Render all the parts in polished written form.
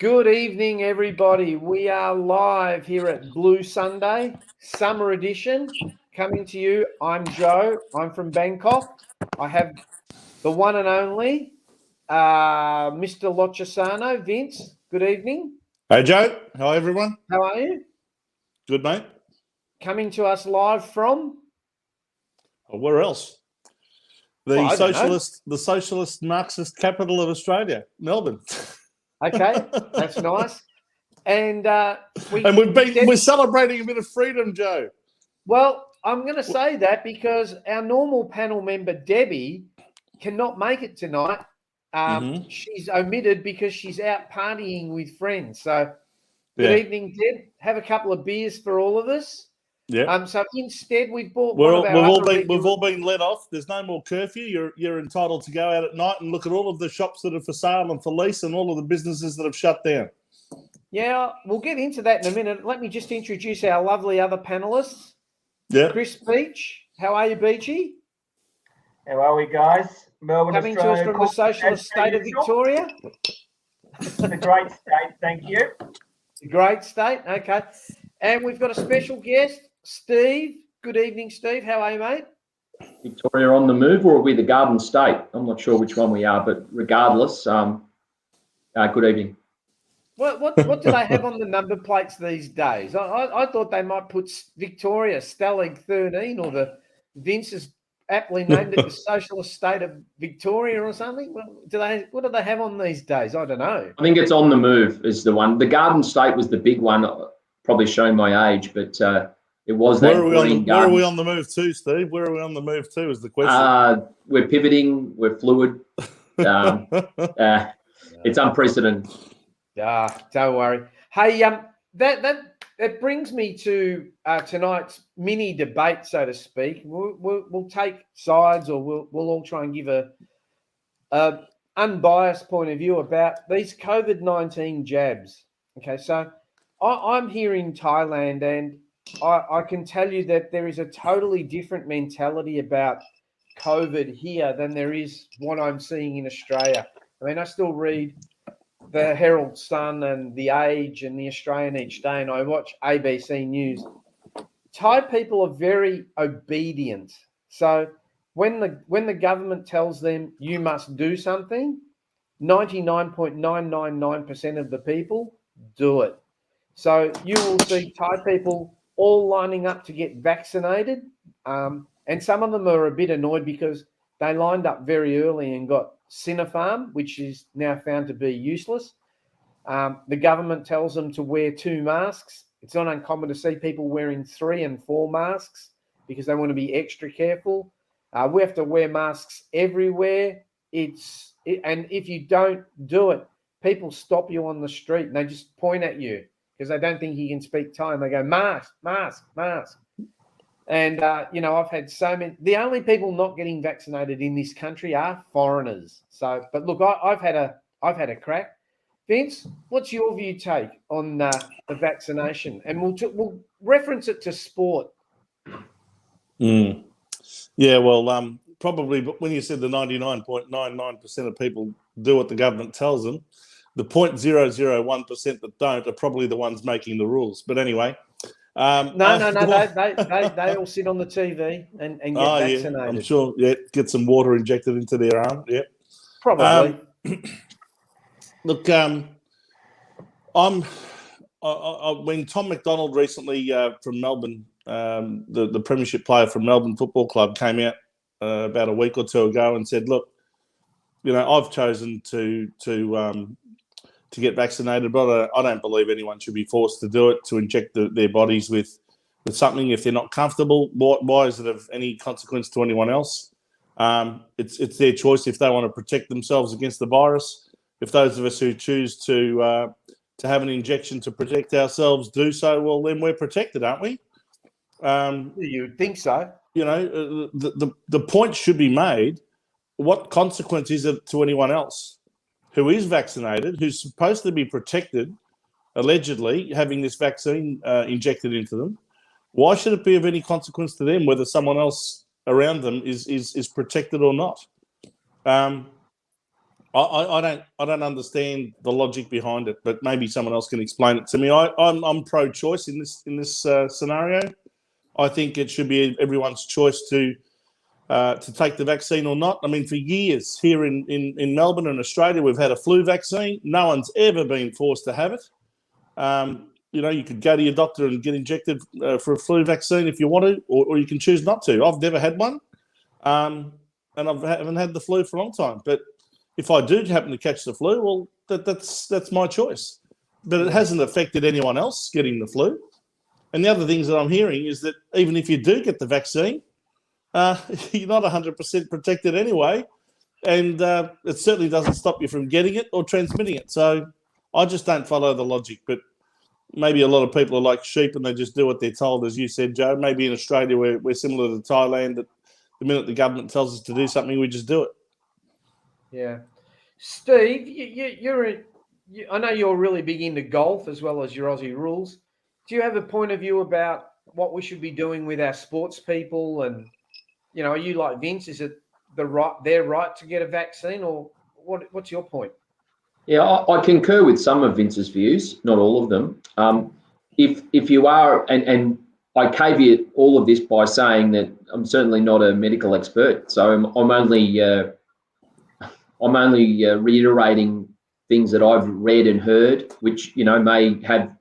Good evening, everybody. We are live here at Blue Sunday, summer edition, coming to you. I'm Joe. I'm from Bangkok. I have the one and only Mr. Lochasano. Vince, good evening. Hey, Joe. Hi, everyone. How are you? Good, mate. Coming to us live from? Where else? The socialist Marxist capital of Australia, Melbourne. Okay, that's nice. And we're celebrating a bit of freedom, Joe. Well, I'm going to say that because our normal panel member Debbie cannot make it tonight. She's omitted because she's out partying with friends. So, good evening, Deb. Have a couple of beers for all of us. Yeah. So instead, we've bought we've all been let off. There's no more curfew. You're entitled to go out at night and look at all of the shops that are for sale and for lease, and all of the businesses that have shut down. Yeah, we'll get into that in a minute. Let me just introduce our lovely other panelists. Yeah. Chris Beach, how are you, Beachy? How are we, guys? Melbourne, coming Australia, to us from the socialist state of Victoria. It's a great state, thank you. A great state, okay. And we've got a special guest, Steve. Good evening, Steve. How are you, mate? Victoria on the move, or are we the Garden State? I'm not sure which one we are, but regardless, good evening. What do they have on the number plates these days? I thought they might put Victoria, Stalag 13, or the Vince's aptly named it the socialist state of Victoria or something. What do they have on these days? I don't know. I think it's on the move is the one. The Garden State was the big one, probably showing my age, but it was that green garden. Where are we on the move to, Steve? Where are we on the move to is the question. We're pivoting. We're fluid. It's unprecedented. Don't worry. Hey, that brings me to tonight's mini debate, so to speak. We'll take sides, or we'll all try and give a unbiased point of view about these COVID-19 jabs. Okay, so I'm here in Thailand, and I can tell you that there is a totally different mentality about COVID here than there is what I'm seeing in Australia. I mean, I still read the Herald Sun and The Age and the Australian each day, and I watch ABC News. Thai people are very obedient. So when the government tells them you must do something, 99.999% of the people do it. So you will see Thai people all lining up to get vaccinated, and some of them are a bit annoyed because they lined up very early and got Sinopharm, which is now found to be useless. The government tells them to wear 2 masks. It's not uncommon to see people wearing 3 and 4 masks because they want to be extra careful. We have to wear masks everywhere. And if you don't do it, people stop you on the street and they just point at you because they don't think you can speak Thai. And they go, mask, mask, mask. And, I've had so many. The only people not getting vaccinated in this country are foreigners. So, but look, I've had a crack. Vince, what's your take on the vaccination? And we'll reference it to sport. Yeah, well, probably when you said the 99.99% of people do what the government tells them, the 0.001% that don't are probably the ones making the rules. But anyway. No. They all sit on the TV and get vaccinated. Yeah, I'm sure. Yeah, get some water injected into their arm. Yeah, probably. Look, when Tom McDonald recently from Melbourne, the premiership player from Melbourne Football Club, came out about a week or two ago and said, "Look, I've chosen to get vaccinated, but I don't believe anyone should be forced to do it, to inject their bodies with something if they're not comfortable. Why is it of any consequence to anyone else? It's their choice if they want to protect themselves against the virus. If those of us who choose to have an injection to protect ourselves do so, well, then we're protected, aren't we?" You would think so. The point should be made. What consequence is it to anyone else who is vaccinated, who's supposed to be protected, allegedly having this vaccine injected into them? Why should it be of any consequence to them whether someone else around them is protected or not? I don't understand the logic behind it, but maybe someone else can explain it to me. I'm pro-choice in this scenario. I think it should be everyone's choice to take the vaccine or not. I mean, for years here in Melbourne and Australia, we've had a flu vaccine. No one's ever been forced to have it. You could go to your doctor and get injected for a flu vaccine if you want to, or you can choose not to. I've never had one, and I haven't had the flu for a long time. But if I do happen to catch the flu, well, that's my choice. But it hasn't affected anyone else getting the flu. And the other things that I'm hearing is that even if you do get the vaccine, you're not 100% protected anyway, and it certainly doesn't stop you from getting it or transmitting it. So I just don't follow the logic. But maybe a lot of people are like sheep and they just do what they're told, as you said, Joe. Maybe in Australia we're similar to Thailand, that the minute the government tells us to do something, we just do it. Yeah. Steve, I know you're really big into golf as well as your Aussie rules. Do you have a point of view about what we should be doing with our sports people? And, are you like Vince? Is it their right to get a vaccine, or what's your point? Yeah, I concur with some of Vince's views, not all of them. If you are, and I caveat all of this by saying that I'm certainly not a medical expert, so I'm only reiterating things that I've read and heard, which may have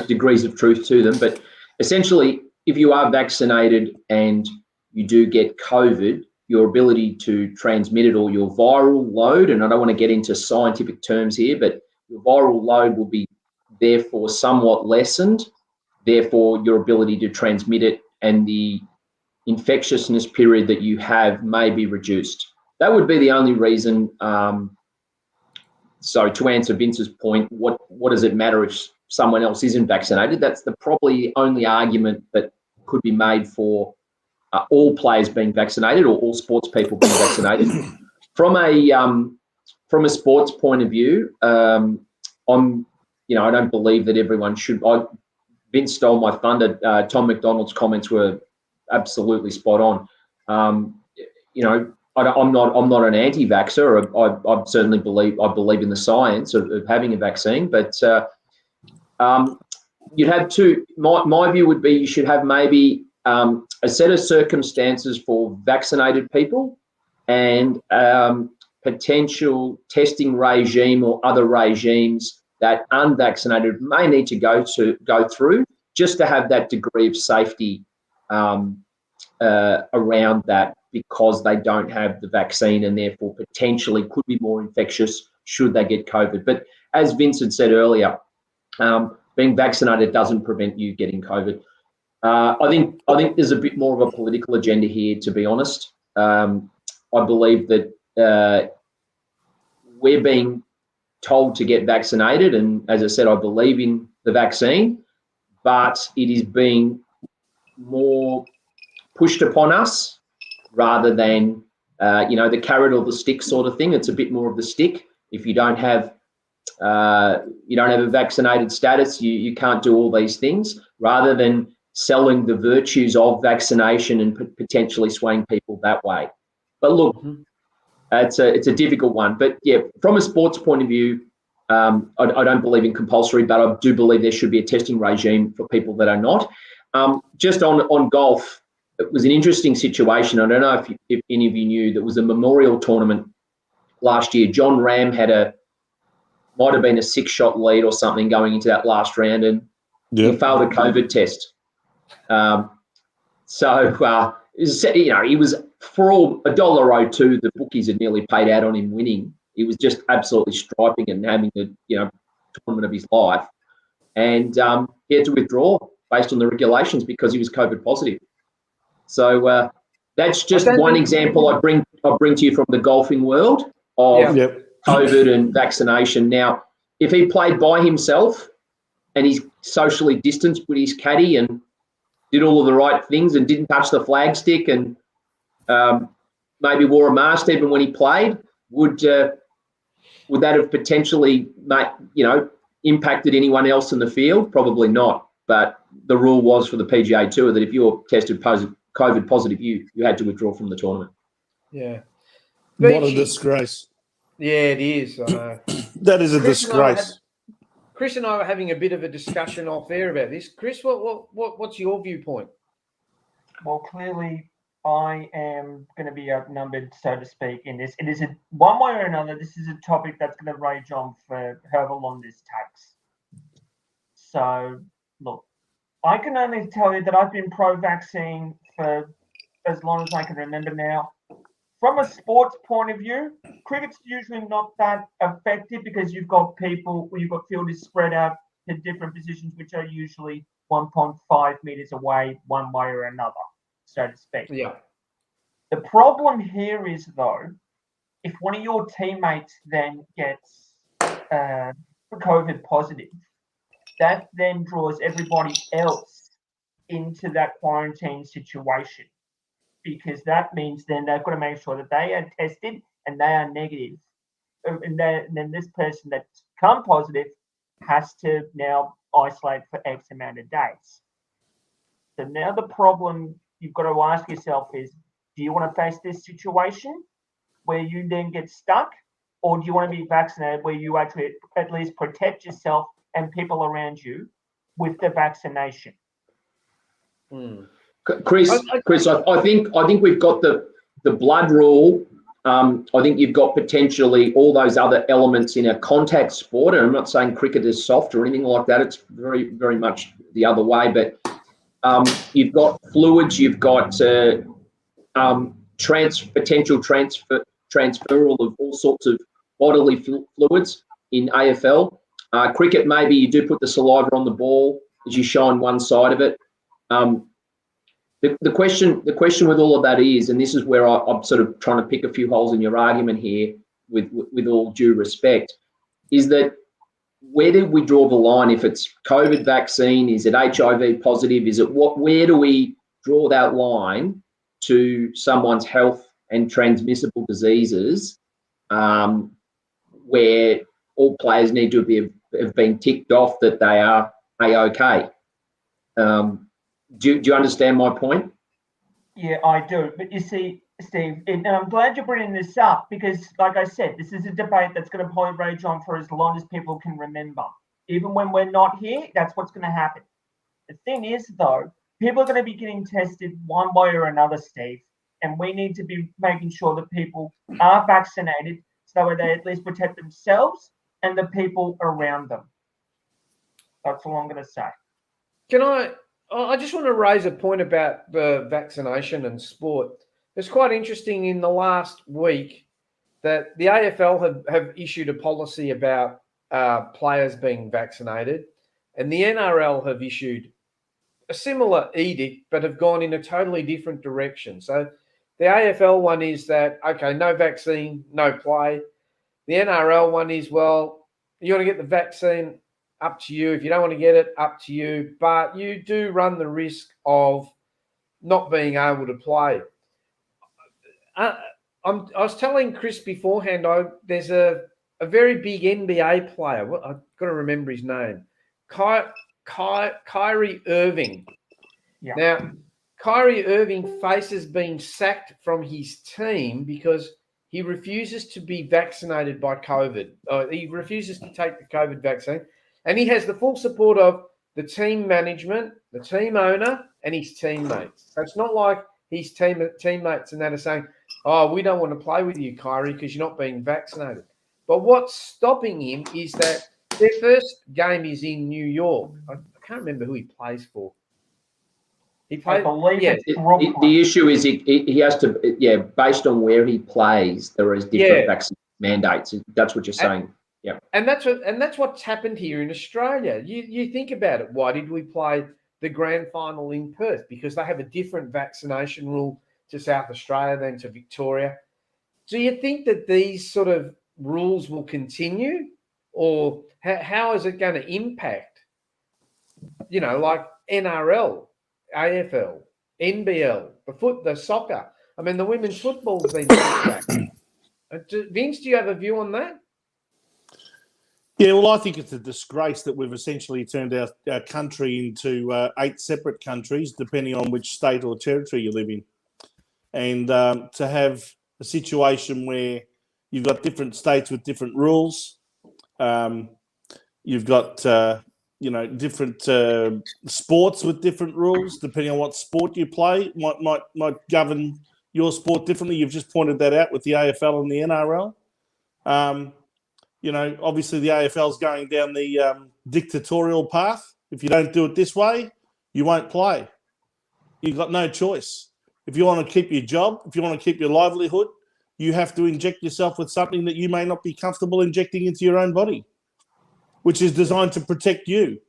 degrees of truth to them. But essentially, if you are vaccinated and you do get COVID, your ability to transmit it, or your viral load, and I don't want to get into scientific terms here, but your viral load will be therefore somewhat lessened. Therefore, your ability to transmit it and the infectiousness period that you have may be reduced. That would be the only reason. So to answer Vince's point, what does it matter if someone else isn't vaccinated? That's probably the only argument that could be made for all players being vaccinated, or all sports people being vaccinated. From a sports point of view, I don't believe that everyone should. Vince stole my thunder. Tom McDonald's comments were absolutely spot on. I'm not an anti-vaxxer. I certainly believe in the science of having a vaccine, but you'd have to. My view would be you should have maybe a set of circumstances for vaccinated people, and potential testing regime or other regimes that unvaccinated may need to go through, just to have that degree of safety around that, because they don't have the vaccine and therefore potentially could be more infectious should they get COVID. But as Vincent said earlier, being vaccinated doesn't prevent you getting COVID. I think there's a bit more of a political agenda here, to be honest. I believe that we're being told to get vaccinated, and as I said, I believe in the vaccine, but it is being more pushed upon us rather than the carrot or the stick sort of thing. It's a bit more of the stick. If you don't have a vaccinated status, you can't do all these things, rather than selling the virtues of vaccination and potentially swaying people that way. But look, it's a difficult one. But yeah, from a sports point of view, I don't believe in compulsory, but I do believe there should be a testing regime for people that are not. Just on golf, it was an interesting situation. I don't know if any of you knew, there was a memorial tournament last year. John Ram might have been a 6-shot lead or something going into that last round, and he failed a COVID test. He was, for all $1.02, the bookies had nearly paid out on him winning. He was just absolutely striping and having the tournament of his life, and he had to withdraw based on the regulations because he was COVID positive. So that's just one example I bring to you from the golfing world of COVID and vaccination. Now, if he played by himself and he's socially distanced with his caddy and did all of the right things and didn't touch the flagstick and maybe wore a mask even when he played, would that have potentially impacted anyone else in the field? Probably not. But the rule was for the PGA Tour that if you were tested COVID positive, you had to withdraw from the tournament. Yeah. What a disgrace. Yeah, it is. I know. That is a disgrace. Chris and I were having a bit of a discussion off air about this. Chris, what's your viewpoint? Well, clearly, I am going to be outnumbered, so to speak, in this. It is one way or another. This is a topic that's going to rage on for however long this takes. So, look, I can only tell you that I've been pro-vaccine for as long as I can remember now. From a sports point of view, cricket's usually not that effective because you've got fielders spread out to different positions, which are usually 1.5 meters away, one way or another, so to speak. Yeah. The problem here is, though, if one of your teammates then gets COVID positive, that then draws everybody else into that quarantine situation, because that means then they've got to make sure that they are tested and they are negative. And then this person that's come positive has to now isolate for X amount of days. So now the problem you've got to ask yourself is, do you want to face this situation where you then get stuck, or do you want to be vaccinated where you actually at least protect yourself and people around you with the vaccination? Chris, I think we've got the blood rule. I think you've got potentially all those other elements in a contact sport. And I'm not saying cricket is soft or anything like that. It's very, very much the other way. But you've got fluids. You've got potential transferal of all sorts of bodily fluids in AFL. Cricket, maybe you do put the saliva on the ball as you shine one side of it. The question with all of that is, and this is where I'm sort of trying to pick a few holes in your argument here, with all due respect, is that where do we draw the line? If it's COVID vaccine, is it HIV positive? Is it what? Where do we draw that line to someone's health and transmissible diseases, where all players need to have been ticked off that they are A-OK? Do you understand my point? Yeah, I do. But you see, Steve, and I'm glad you're bringing this up because, like I said, this is a debate that's going to probably rage on for as long as people can remember. Even when we're not here, that's what's going to happen. The thing is, though, people are going to be getting tested one way or another, Steve, and we need to be making sure that people are vaccinated so that they at least protect themselves and the people around them. That's all I'm going to say. I just want to raise a point about the vaccination and sport. It's quite interesting in the last week that the AFL have issued a policy about players being vaccinated, and the NRL have issued a similar edict but have gone in a totally different direction. So the AFL one is that, okay, no vaccine, no play. The NRL one is, well, you want to get the vaccine, up to you. If you don't want to get it, up to you. But you do run the risk of not being able to play. I was telling Chris beforehand, there's a very big NBA player. I've got to remember his name. Kyrie Irving. Yeah. Now, Kyrie Irving faces being sacked from his team because he refuses to be vaccinated by COVID. He refuses to take the COVID vaccine. And he has the full support of the team management, the team owner, and his teammates. So it's not like his teammates and that are saying, oh, we don't want to play with you, Kyrie, because you're not being vaccinated. But what's stopping him is that their first game is in New York. I can't remember who he plays for. He plays. The issue is he has to, based on where he plays, there is different vaccine mandates. That's what you're saying. Yeah, and that's what's happened here in Australia. You think about it. Why did we play the grand final in Perth? Because they have a different vaccination rule to South Australia than to Victoria. Do you think that these sort of rules will continue, or how is it going to impact? Like NRL, AFL, NBL, the soccer. I mean, the women's football's been back. Vince, do you have a view on that? Yeah, well, I think it's a disgrace that we've essentially turned our country into 8 separate countries, depending on which state or territory you live in. And to have a situation where You've got different states with different rules. You've got different sports with different rules, depending on what sport you play. Might govern your sport differently. You've just pointed that out with the AFL and the NRL. Obviously the AFL is going down the dictatorial path. If you don't do it this way, you won't play. You've got no choice. If you want to keep your job, if you want to keep your livelihood, you have to inject yourself with something that you may not be comfortable injecting into your own body, which is designed to protect you.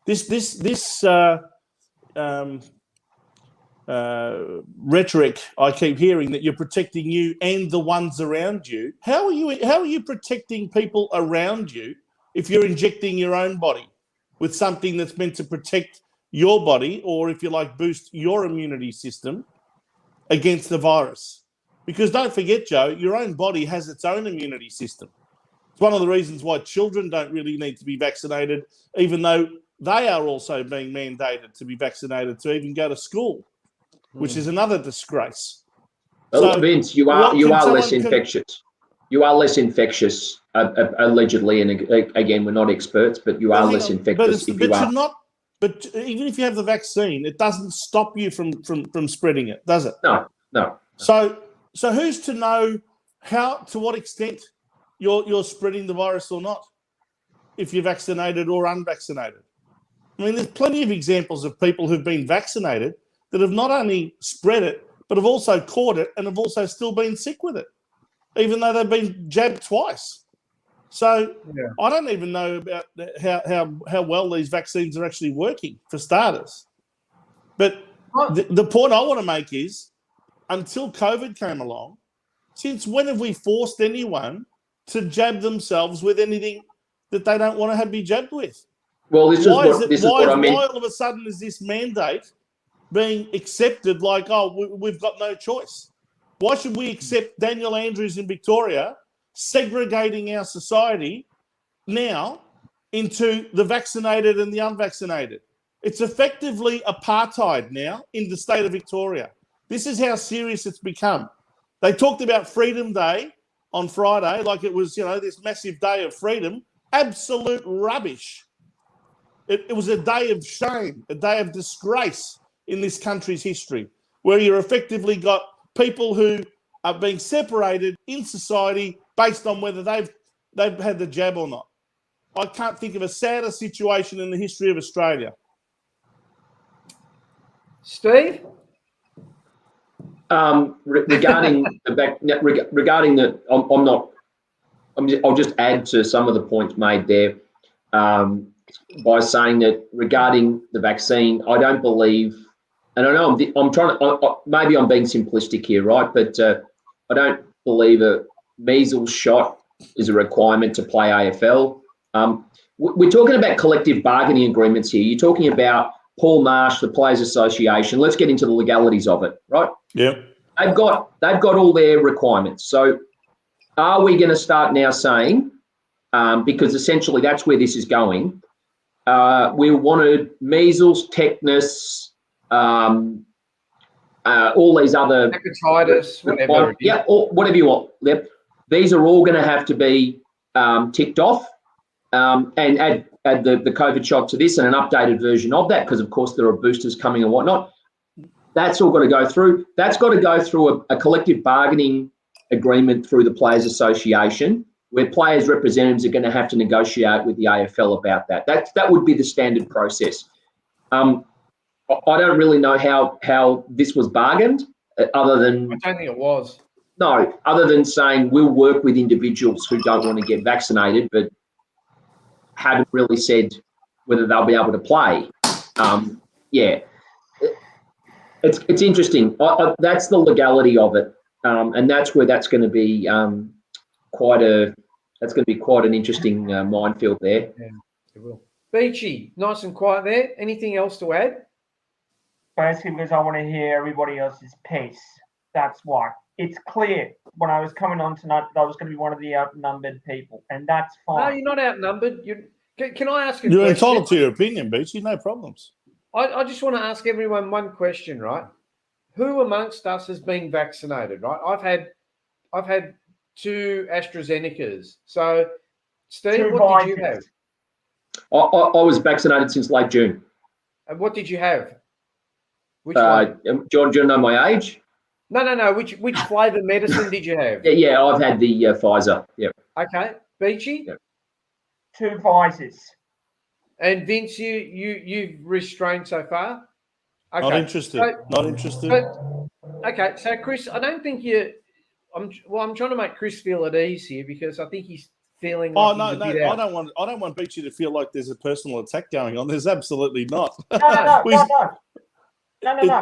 This rhetoric I keep hearing that you're protecting you and the ones around you. How are you protecting people around you if you're injecting your own body with something that's meant to protect your body, or if you like, boost your immunity system against the virus? Because don't forget, Joe, your own body has its own immunity system. It's one of the reasons why children don't really need to be vaccinated, even though they are also being mandated to be vaccinated to even go to school, which is another disgrace. Well, So Vince, you are less infectious. You are less infectious, allegedly, and again, we're not experts, but you are less infectious if you are. But even if you have the vaccine, it doesn't stop you from spreading it, does it? No. So who's to know to what extent you're spreading the virus or not, if you're vaccinated or unvaccinated? I mean, there's plenty of examples of people who've been vaccinated that have not only spread it, but have also caught it and have also still been sick with it, even though they've been jabbed twice. So I don't even know about how well these vaccines are actually working, for starters. But the point I want to make is, until COVID came along, since when have we forced anyone to jab themselves with anything that they don't want to be jabbed with? Well, this is what I mean. Why all of a sudden is this mandate being accepted like, we've got no choice? Why should we accept Daniel Andrews in Victoria segregating our society now into the vaccinated and the unvaccinated? It's effectively apartheid now in the state of Victoria. This is how serious it's become. They talked about Freedom Day on Friday like it was, this massive day of freedom. Absolute rubbish. It was a day of shame, a day of disgrace in this country's history, where you're effectively got people who are being separated in society based on whether they've had the jab or not. I can't think of a sadder situation in the history of Australia. Steve? Regarding I'll just add to some of the points made there by saying that regarding the vaccine, I don't believe, and I know I'm trying to, maybe I'm being simplistic here, right? But I don't believe a measles shot is a requirement to play AFL. We're talking about collective bargaining agreements here. You're talking about Paul Marsh, the Players Association. Let's get into the legalities of it, right? Yeah. They've got all their requirements. So are we going to start now saying, because essentially that's where this is going, we wanted measles, tetanus, all these other hepatitis, whatever. Yeah, or whatever you want. Yep. These are all going to have to be ticked off, and add the COVID shot to this and an updated version of that, because of course there are boosters coming and whatnot. That's all got to go through. That's got to go through a collective bargaining agreement through the Players Association, where players' representatives are going to have to negotiate with the AFL about that. That would be the standard process. I don't really know how this was bargained, other than... I don't think it was. No, other than saying we'll work with individuals who don't want to get vaccinated, but haven't really said whether they'll be able to play. It's interesting. That's the legality of it, and that's where that's going to be quite an interesting minefield there. Yeah, it will. Beachy, nice and quiet there. Anything else to add? Basically, because I want to hear everybody else's piece. That's why. It's clear when I was coming on tonight that I was going to be one of the outnumbered people, and that's fine. No, you're not outnumbered. Can I ask a You're question? entitled to your opinion, Beachy, no problems. I just want to ask everyone one question, right? Who amongst us has been vaccinated, right? I've had 2 AstraZenecas. So, Steve, 2 what did you have? Pfizers. I was vaccinated since late June. And what did you have? Which one? John, do you know my age? No. Which flavour medicine did you have? Yeah, I've had the Pfizer. Yeah. Okay, Beachy. Yeah. 2 Pfizers. And Vince, you've restrained so far. Okay. Not interested. Not interested. Okay, so Chris, I don't think you. I'm trying to make Chris feel at ease here because I think he's feeling like he's a bit out. I don't want Beachy to feel like there's a personal attack going on. There's absolutely not. No.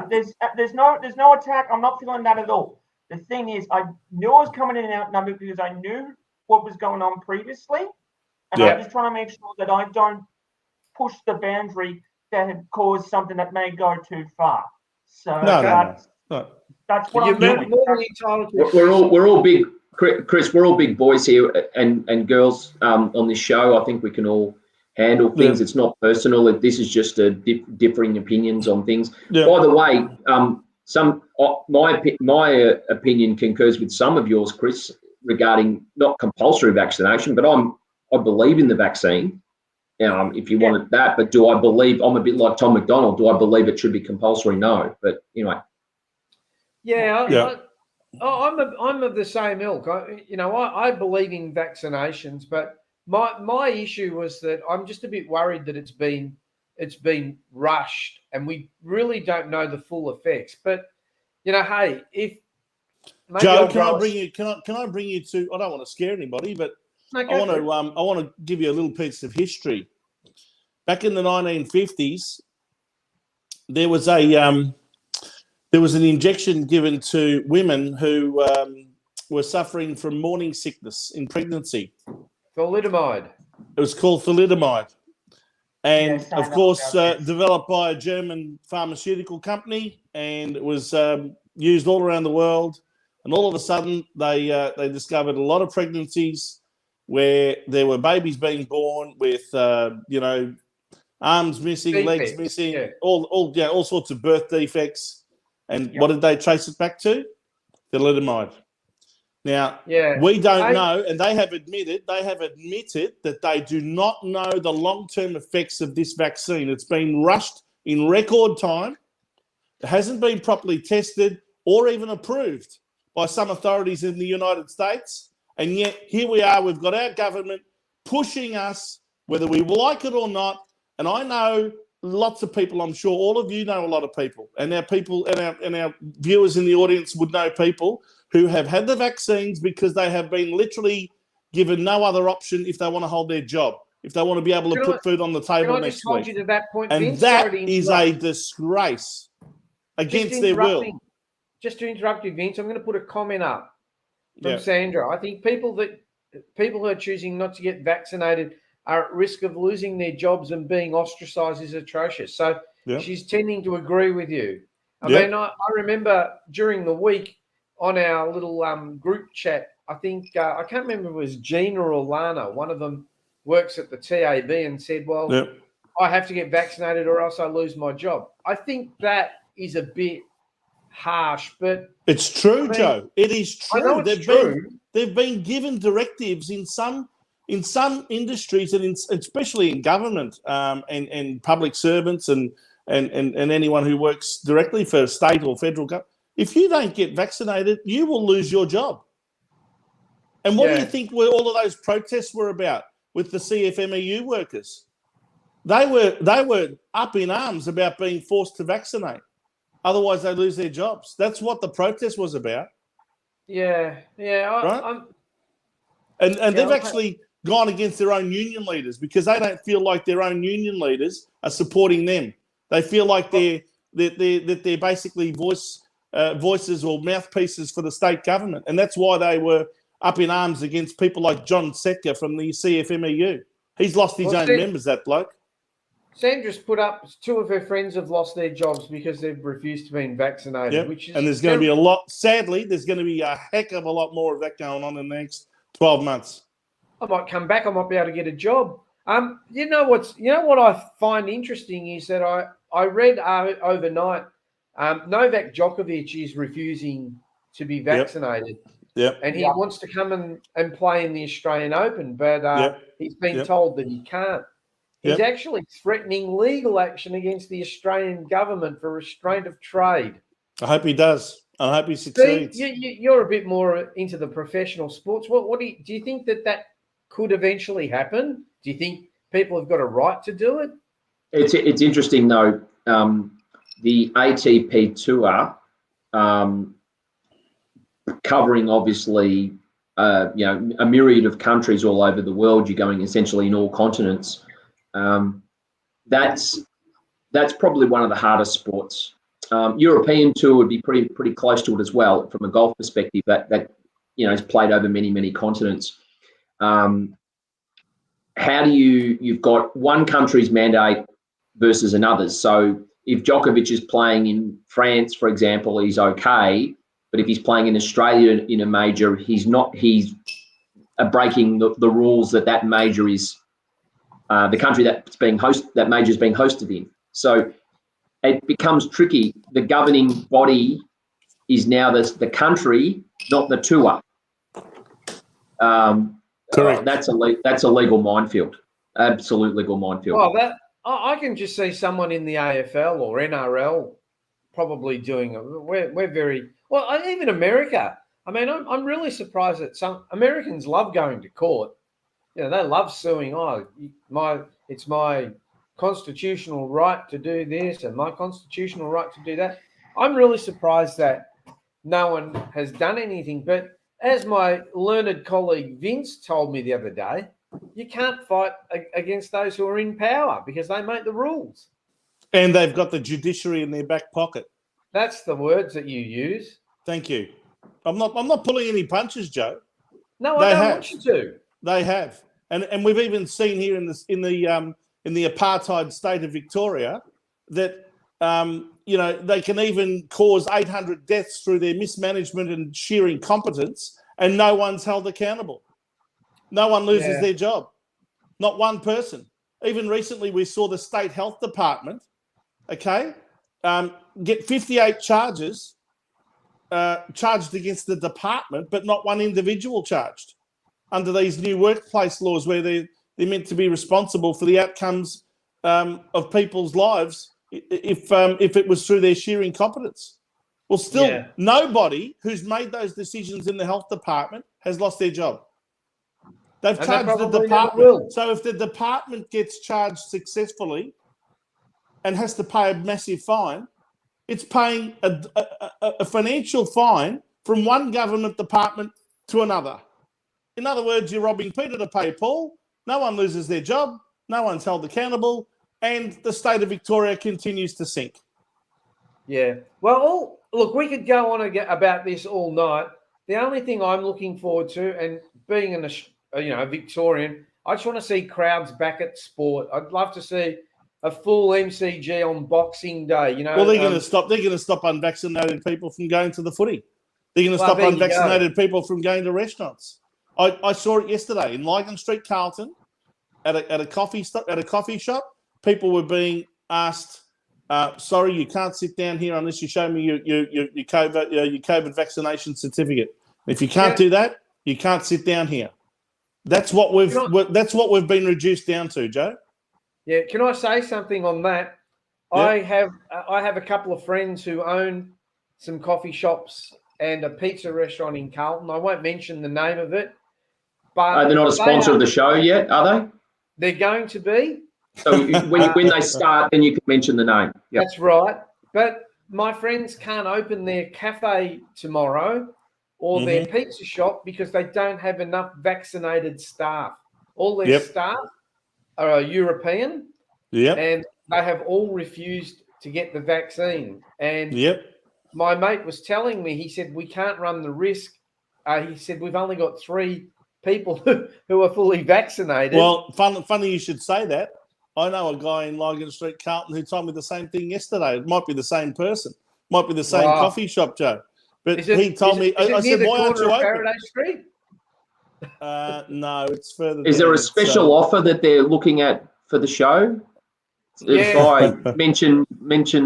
There's no attack. I'm not feeling that at all. The thing is, I knew I was coming in and outnumbered because I knew what was going on previously, and I'm just trying to make sure that I don't push the boundary that had caused something that may go too far. So that's what I'm doing. We're all big, Chris. We're all big boys here and girls on this show. I think we can all handle things. It's not personal. This is just a differing opinions on things. Yeah. By the way, my opinion concurs with some of yours, Chris, regarding not compulsory vaccination, but I believe in the vaccine. If you wanted that, but do I believe? I'm a bit like Tom McDonald. Do I believe it should be compulsory? No, but anyway. I'm of the same ilk. I believe in vaccinations, but my issue was that I'm just a bit worried that it's been rushed and we really don't know the full effects. But hey, if Joe, can I bring you to? I don't want to scare anybody, but I want to give you a little piece of history. Back in the 1950s, there was an injection given to women who were suffering from morning sickness in pregnancy. Thalidomide. It was called thalidomide, and of course developed by a German pharmaceutical company, and it was used all around the world. And all of a sudden, they discovered a lot of pregnancies where there were babies being born with, arms missing, defects, legs missing, all sorts of birth defects. And what did they trace it back to? Thalidomide. Now, we don't know, and they have admitted that they do not know the long-term effects of this vaccine. It's been rushed in record time. It hasn't been properly tested or even approved by some authorities in the United States. And yet here we are, we've got our government pushing us, whether we like it or not. And I know lots of people, I'm sure all of you know a lot of people, and our people and our viewers in the audience would know people who have had the vaccines because they have been literally given no other option if they want to hold their job, if they want to be able to put food on the table next week. To that point, and Vince, that is a disgrace against their will. Just to interrupt you, Vince, I'm going to put a comment up from Sandra. I think people who are choosing not to get vaccinated are at risk of losing their jobs and being ostracised is atrocious. So she's tending to agree with you. I mean, I remember during the week on our little group chat, I think, I can't remember if it was Gina or Lana, one of them works at the TAB and said, well, I have to get vaccinated or else I lose my job. I think that is a bit harsh, but it's true, Joe. It is true. I know it's true. They've been given directives in some industries and especially in government and public servants and anyone who works directly for state or federal government. If you don't get vaccinated, you will lose your job. And what do you think all of those protests were about with the CFMEU workers? They were up in arms about being forced to vaccinate. Otherwise, they lose their jobs. That's what the protest was about. Right? And they've actually gone against their own union leaders because they don't feel like their own union leaders are supporting them. They feel like they're basically voices or mouthpieces for the state government. And that's why they were up in arms against people like John Setka from the CFMEU. He's lost his own members, that bloke. Sandra's put up 2 of her friends have lost their jobs because they've refused to be vaccinated. Which is and there's going to be a lot, sadly, there's going to be a heck of a lot more of that going on in the next 12 months. I might come back, I might be able to get a job. You know what I find interesting is that I read overnight Novak Djokovic is refusing to be vaccinated. Yep. and he Yep. wants to come and play in the Australian Open, but Yep. he's been Yep. told that he can't. He's Yep. actually threatening legal action against the Australian government for restraint of trade. I hope he does. I hope he Steve, succeeds. you're a bit more into the professional sports. What do you think that could eventually happen? Do you think people have got a right to do it? It's interesting though. The ATP tour, covering obviously, a myriad of countries all over the world. You're going essentially in all continents. That's probably one of the hardest sports. European tour would be pretty close to it as well from a golf perspective. That is played over many continents. How do you've got one country's mandate versus another's? So if Djokovic is playing in France, for example, he's okay. But if he's playing in Australia in a major, he's not. He's breaking the rules that major is the country that major is being hosted in. So it becomes tricky. The governing body is now the country, not the tour. Correct. That's a legal minefield. Absolute legal minefield. Well, I can just see someone in the AFL or NRL probably doing it. We're very well. Even America. I mean, I'm really surprised that some Americans love going to court. They love suing. It's my constitutional right to do this and my constitutional right to do that. I'm really surprised that no one has done anything. But as my learned colleague Vince told me the other day, you can't fight against those who are in power because they make the rules. And they've got the judiciary in their back pocket. That's the words that you use. Thank you. I'm not pulling any punches, Joe. No, I don't want you to. They have, and we've even seen here in the apartheid state of Victoria that they can even cause 800 deaths through their mismanagement and sheer incompetence, and no one's held accountable. No one loses their job. Not one person. Even recently, we saw the state health department, get 58 charges charged against the department, but not one individual charged under these new workplace laws where they're meant to be responsible for the outcomes of people's lives if it was through their sheer incompetence. Well, still, nobody who's made those decisions in the health department has lost their job. They've charged the department. So if the department gets charged successfully and has to pay a massive fine, it's paying a financial fine from one government department to another. In other words, you're robbing Peter to pay Paul. No one loses their job. No one's held accountable. And the state of Victoria continues to sink. Yeah. Well, look, we could go on about this all night. The only thing I'm looking forward to, and being a Victorian, I just want to see crowds back at sport. I'd love to see a full MCG on Boxing Day. Well, they're going to stop. They're going to stop unvaccinated people from going to the footy. They're going to stop unvaccinated people from going to restaurants. I saw it yesterday in Lygon Street, Carlton, at a coffee shop. People were being asked, "Sorry, you can't sit down here unless you show me your COVID vaccination certificate. If you can't do that, you can't sit down here." That's what we've been reduced down to, Joe. Yeah, can I say something on that? Yeah. I have a couple of friends who own some coffee shops and a pizza restaurant in Carlton. I won't mention the name of it, but they're not a sponsor of the show yet, are they? They're going to be. So when they start, then you can mention the name. Yep. That's right. But my friends can't open their cafe tomorrow or their pizza shop because they don't have enough vaccinated staff. All their staff are European, and they have all refused to get the vaccine. And my mate was telling me, he said, we can't run the risk. He said, we've only got 3 people who are fully vaccinated. Well, funny you should say that. I know a guy in Lygon Street, Carlton, who told me the same thing yesterday. It might be the same person. Might be the same coffee shop, Joe. But he told me, I said, why aren't you open? Paradise Street? No, it's further. Is there a special offer that they're looking at for the show? If I mention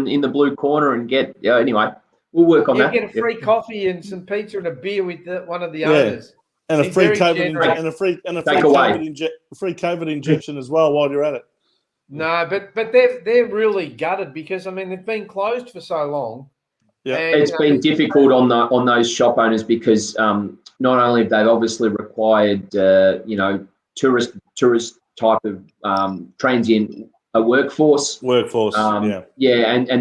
in the blue corner and get anyway. We'll work on You that. get a free coffee and some pizza and a beer with one of the Yeah. owners. And a He's free very COVID generous. free COVID injection as well while you're at it. No, but they're really gutted because I mean they've been closed for so long. Yeah, and, It's been difficult on those shop owners because not only have they obviously required tourist type of transient workforce. And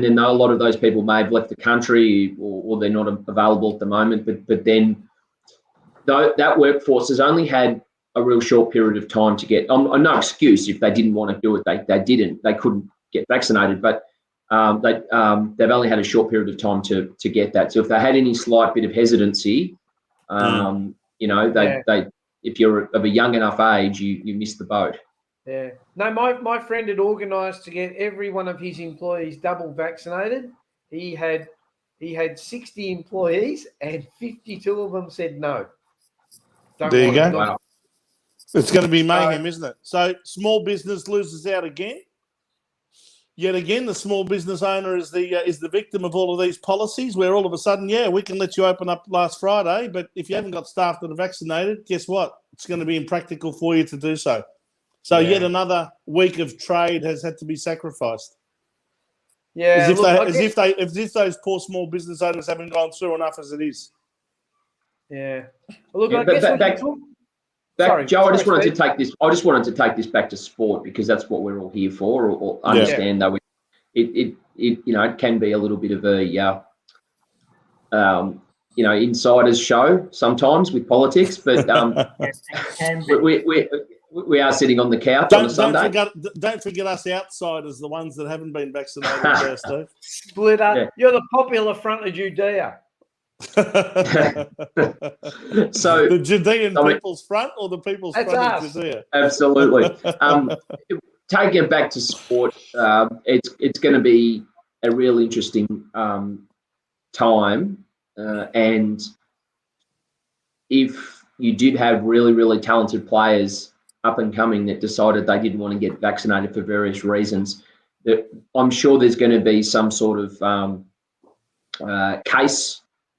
then a lot of those people may have left the country or they're not available at the moment. But then that workforce has only had a real short period of time to get. No excuse if they didn't want to do it. They didn't. They couldn't get vaccinated, but they've only had a short period of time to get that. So if they had any slight bit of hesitancy, if you're of a young enough age, you miss the boat. Yeah. No, my friend had organised to get every one of his employees double vaccinated. He had 60 employees and 52 of them said no. There you go. Wow. It's going to be mayhem, isn't it? So small business loses out again. Yet again, the small business owner is the victim of all of these policies where all of a sudden, we can let you open up last Friday, but if you haven't got staff that are vaccinated, guess what? It's going to be impractical for you to do so. So yet another week of trade has had to be sacrificed. Yeah, as if those poor small business owners haven't gone through enough as it is. Yeah. Well, look, I guess Sorry, Joe, I just wanted to take this back to sport because that's what we're all here for. Or understand though, it can be a little bit of a insider's show sometimes with politics, but we are sitting on the couch on a Sunday. Don't forget us outsiders, the ones that haven't been vaccinated, Steve. Splitter, you're the popular front of Judea. So the Judean people's front or the people's front of Judea? Absolutely. Taking it back to sport, it's going to be a real interesting time, and if you did have really, really talented players up and coming that decided they didn't want to get vaccinated for various reasons, I'm sure there's going to be some sort of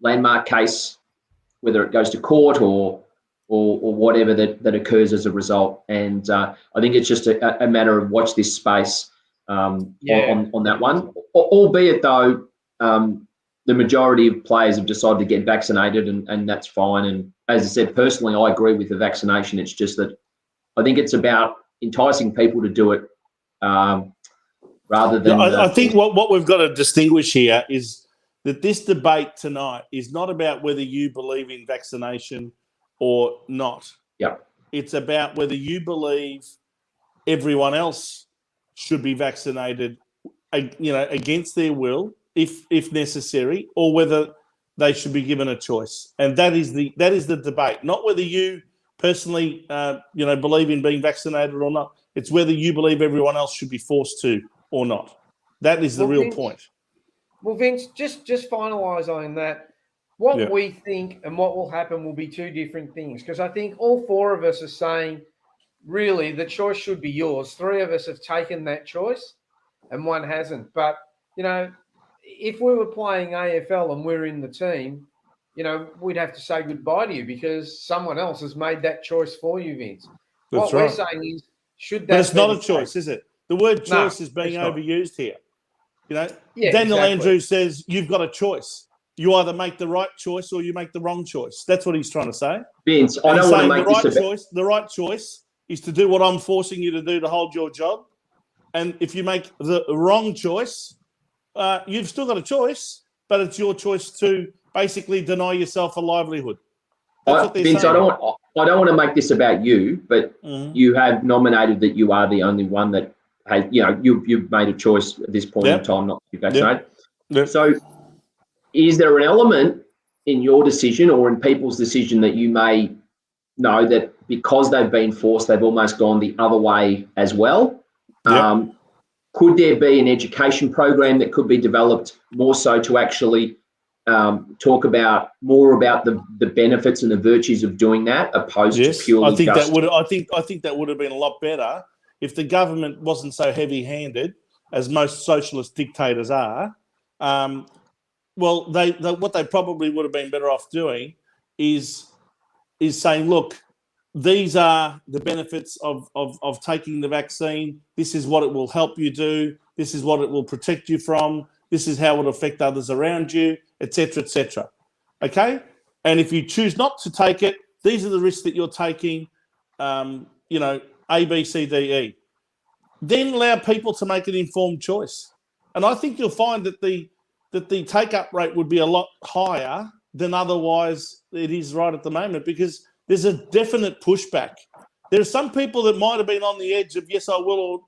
landmark case, whether it goes to court or whatever that occurs as a result. And I think it's just a matter of watch this space on that one. Albeit though, the majority of players have decided to get vaccinated, and that's fine. And as I said, personally, I agree with the vaccination. It's just that I think it's about enticing people to do it rather than. I think what we've got to distinguish here is that this debate tonight is not about whether you believe in vaccination or not. Yeah. It's about whether you believe everyone else should be vaccinated, against their will, if necessary, or whether they should be given a choice. And that is the debate, not whether you personally, believe in being vaccinated or not. It's whether you believe everyone else should be forced to or not. That is the real point. Well, Vince, just finalise on that. What we think and what will happen will be two different things, because I think all four of us are saying, really, the choice should be yours. Three of us have taken that choice and one hasn't. But, if we were playing AFL and we're in the team, we'd have to say goodbye to you because someone else has made that choice for you, Vince. What we're saying is, should that be... That's not a choice, is it? The word choice is being overused here. Daniel Andrews says you've got a choice. You either make the right choice or you make the wrong choice. That's what he's trying to say. Vince, I don't want to make this choice. The right choice is to do what I'm forcing you to do to hold your job. And if you make the wrong choice, you've still got a choice, but it's your choice to basically deny yourself a livelihood. That's what they're Vince, saying. I don't want to make this about you, but you have nominated that you are the only one that has, you've made a choice at this point in time not to be vaccinated. Yep. So is there an element in your decision or in people's decision that you may know that because they've been forced, they've almost gone the other way as well? Yep. Could there be an education program that could be developed more so to actually talk more about the benefits and the virtues of doing that, opposed to purely? I think that would have been a lot better if the government wasn't so heavy-handed, as most socialist dictators are. Well, what they probably would have been better off doing is saying, look, these are the benefits of taking the vaccine. This is what it will help you do. This is what it will protect you from. This is how it will affect others around you, etc., etc. Okay? And if you choose not to take it, these are the risks that you're taking, A, B, C, D, E. Then allow people to make an informed choice. And I think you'll find that the take-up rate would be a lot higher than otherwise it is right at the moment, because there's a definite pushback. There are some people that might have been on the edge of, yes, I will, or,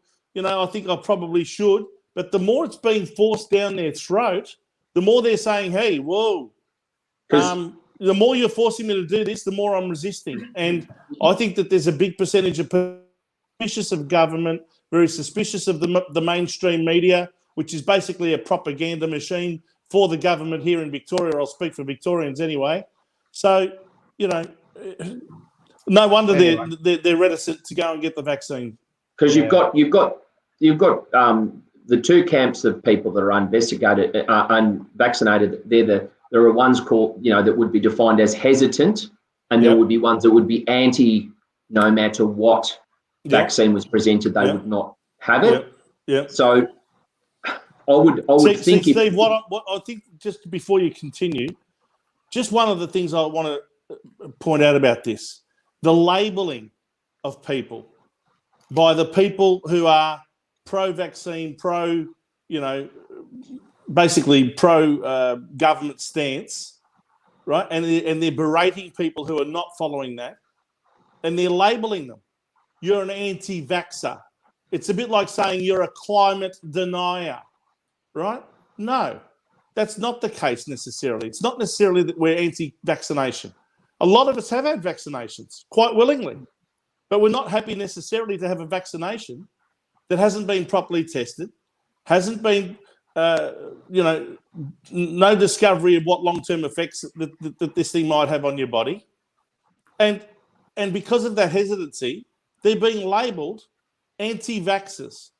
I think I probably should. But the more it's being forced down their throat, the more they're saying, hey, whoa, the more you're forcing me to do this, the more I'm resisting. And I think that there's a big percentage of people suspicious of government, very suspicious of the mainstream media, which is basically a propaganda machine for the government here in Victoria. I'll speak for Victorians anyway. So, no wonder they're reticent to go and get the vaccine. Because you've got the two camps of people that are unvaccinated. There are ones called, that would be defined as hesitant, and there would be ones that would be anti, no matter what vaccine was presented, they would not have it. So I would think, Steve, what I think, just before you continue, just one of the things I want to point out about this, the labelling of people by the people who are pro-vaccine, basically pro-government stance, right? And they're berating people who are not following that, and they're labelling them. You're an anti-vaxxer. It's a bit like saying you're a climate denier, right? No, that's not the case necessarily. It's not necessarily that we're anti-vaccination. A lot of us have had vaccinations quite willingly, but we're not happy necessarily to have a vaccination that hasn't been properly tested, hasn't been, no discovery of what long-term effects that this thing might have on your body. And because of that hesitancy, they're being labelled anti-vaxxers.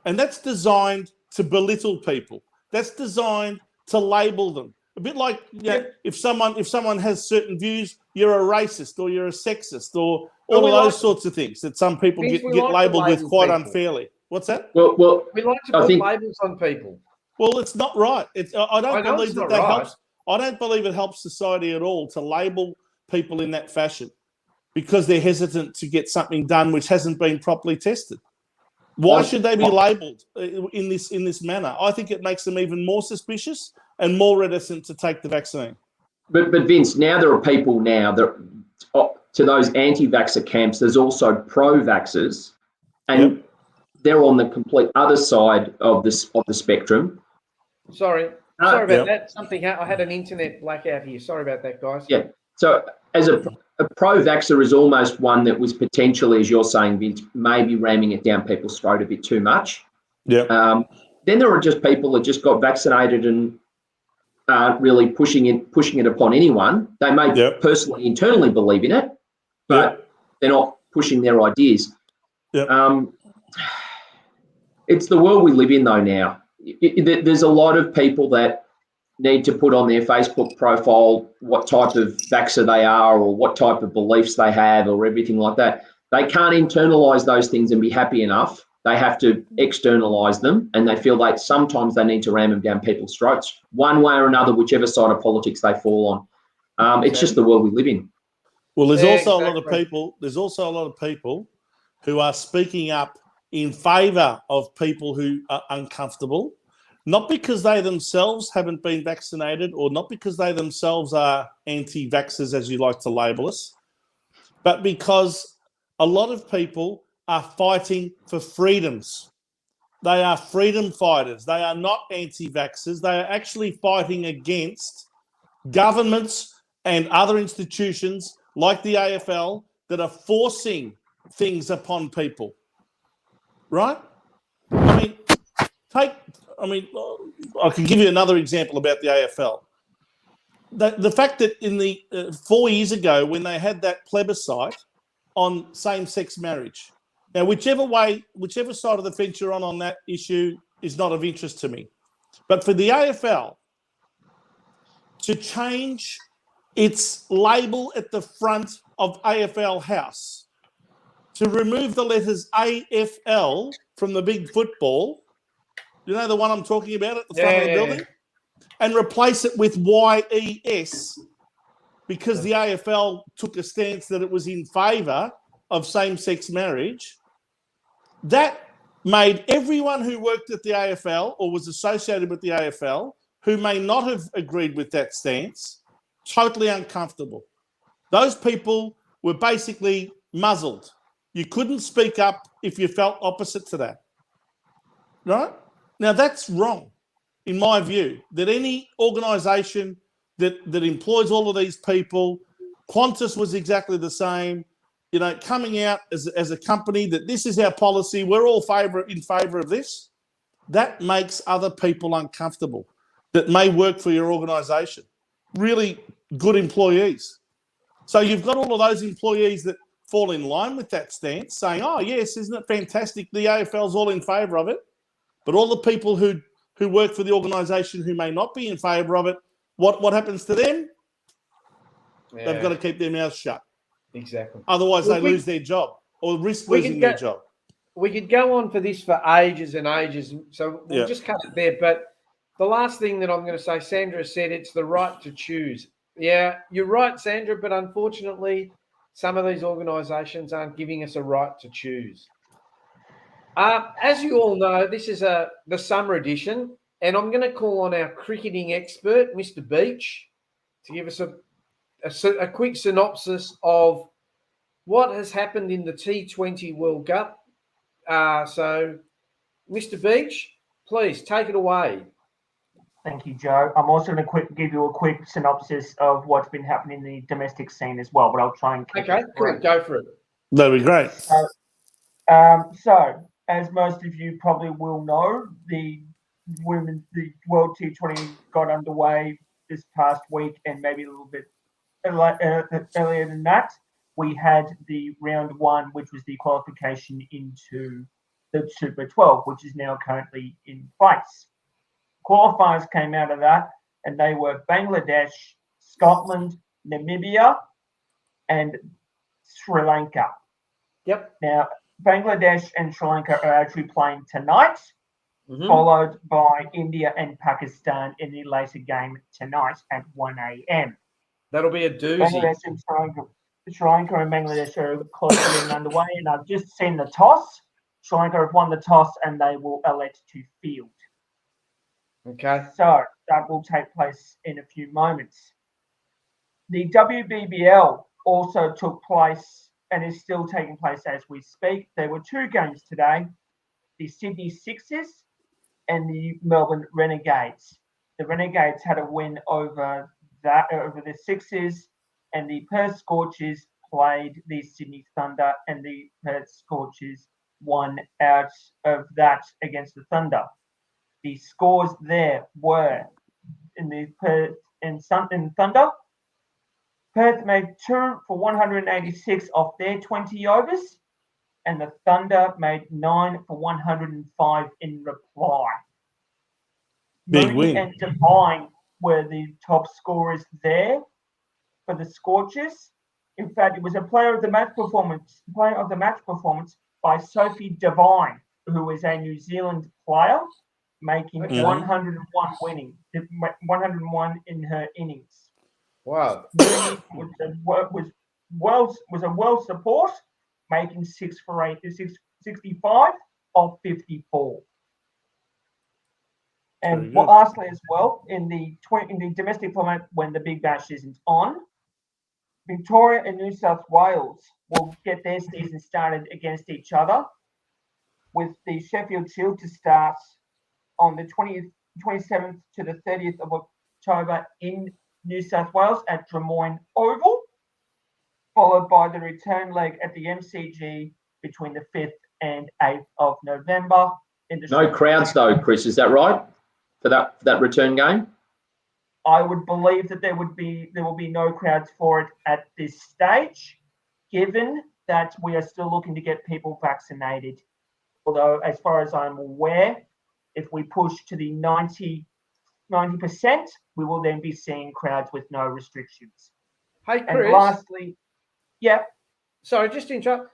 And that's designed to belittle people. That's designed to label them. A bit like, if someone has certain views, you're a racist or you're a sexist or all of those sorts of things that some people get labelled with quite unfairly. What's that? Well, we like to put labels on people. Well, it's not right. I don't believe that helps. I don't believe it helps society at all to label people in that fashion because they're hesitant to get something done which hasn't been properly tested. Why should they be labelled in this manner? I think it makes them even more suspicious and more reticent to take the vaccine. But Vince, now there are people that to those anti-vaxxer camps, there's also pro-vaxxers, and they're on the complete other side of the spectrum. Sorry about that. I had an internet blackout here. Sorry about that, guys. Yeah. So as a pro-vaxxer is almost one that was potentially, as you're saying, Vince, maybe ramming it down people's throat a bit too much. Yeah. Then there are just people that just got vaccinated and aren't really pushing it upon anyone. They may personally, internally believe in it, but they're not pushing their ideas. It's the world we live in, though, now. There's a lot of people that need to put on their Facebook profile what type of vaxxer they are or what type of beliefs they have or everything like that. They can't internalise those things and be happy enough. They have to externalise them, and they feel like sometimes they need to ram them down people's throats, one way or another, whichever side of politics they fall on. It's just the world we live in. Well, there's also a lot of people. There's also a lot of people who are speaking up in favour of people who are uncomfortable, not because they themselves haven't been vaccinated or not because they themselves are anti-vaxxers, as you like to label us, but because a lot of people are fighting for freedoms. They are freedom fighters. They are not anti-vaxxers. They are actually fighting against governments and other institutions like the AFL that are forcing things upon people. Right? I can give you another example about the AFL. The fact that in the 4 years ago, when they had that plebiscite on same-sex marriage, now whichever side of the fence you're on that issue is not of interest to me, but for the AFL to change its label at the front of AFL House, to remove the letters AFL from the big football, you know the one I'm talking about at the front of the building, and replace it with YES, because the AFL took a stance that it was in favour of same-sex marriage. That made everyone who worked at the AFL or was associated with the AFL, who may not have agreed with that stance, totally uncomfortable. Those people were basically muzzled. You couldn't speak up if you felt opposite to that. Right? Now, that's wrong, in my view, that any organisation that employs all of these people, Qantas was exactly the same, you know, coming out as a company that this is our policy, we're all in favour of this, that makes other people uncomfortable that may work for your organisation. Really good employees. So you've got all of those employees that fall in line with that stance, saying, oh, yes, isn't it fantastic? The AFL's all in favour of it. But all the people who work for the organisation who may not be in favour of it, what happens to them? Yeah. They've got to keep their mouths shut. Exactly. Otherwise, they lose their job or risk losing their job. We could go on for this for ages and ages, so we'll just cut it there. But the last thing that I'm going to say, Sandra said it's the right to choose. Yeah, you're right, Sandra, but unfortunately, some of these organisations aren't giving us a right to choose. As you all know, this is the summer edition, and I'm going to call on our cricketing expert, Mr. Beach, to give us a quick synopsis of what has happened in the T20 World Cup. So, Mr. Beach, please take it away. Thank you, Joe. I'm also going to give you a quick synopsis of what's been happening in the domestic scene as well, but I'll try and keep it brief. Go for it. That'd be great. So, as most of you probably will know, the World T20 got underway this past week, and maybe a little bit earlier than that. We had the round one, which was the qualification into the Super 12, which is now currently in place. Qualifiers came out of that, and they were Bangladesh, Scotland, Namibia, and Sri Lanka. Yep. Now, Bangladesh and Sri Lanka are actually playing tonight, followed by India and Pakistan in the later game tonight at 1 a.m. That'll be a doozy. Bangladesh and Sri Lanka and Bangladesh are close to being underway, and I've just seen the toss. Sri Lanka have won the toss, and they will elect to field. Okay. So that will take place in a few moments. The WBBL also took place and is still taking place as we speak. There were two games today, the Sydney Sixers and the Melbourne Renegades. The Renegades had a win over the Sixers, and the Perth Scorchers played the Sydney Thunder, and the Perth Scorchers won out of that against the Thunder. The scores there were in the Perth and Thunder. Perth made 2 for 186 off their 20 overs, and the Thunder made 9 for 105 in reply. Big Mooney win. and Devine were the top scorers there for the Scorchers. In fact, it was a player of the match performance by Sophie Devine, who is a New Zealand player, making 101 in her innings. Wow. Mooney was a well support, making 6 for 65 off 54. And lastly, as well, in the domestic format, when the Big Bash isn't on, Victoria and New South Wales will get their season started against each other, with the Sheffield Shield to start on the 27th to the 30th of October in New South Wales at Drummoyne Oval, followed by the return leg at the MCG between the 5th and 8th of November. No crowds though, Chris, is that right? For that return game? I would believe that there will be no crowds for it at this stage, given that we are still looking to get people vaccinated. Although, as far as I'm aware, if we push to the 90 90%, we will then be seeing crowds with no restrictions. Hey, And Chris. lastly, yeah, Sorry, just to interrupt.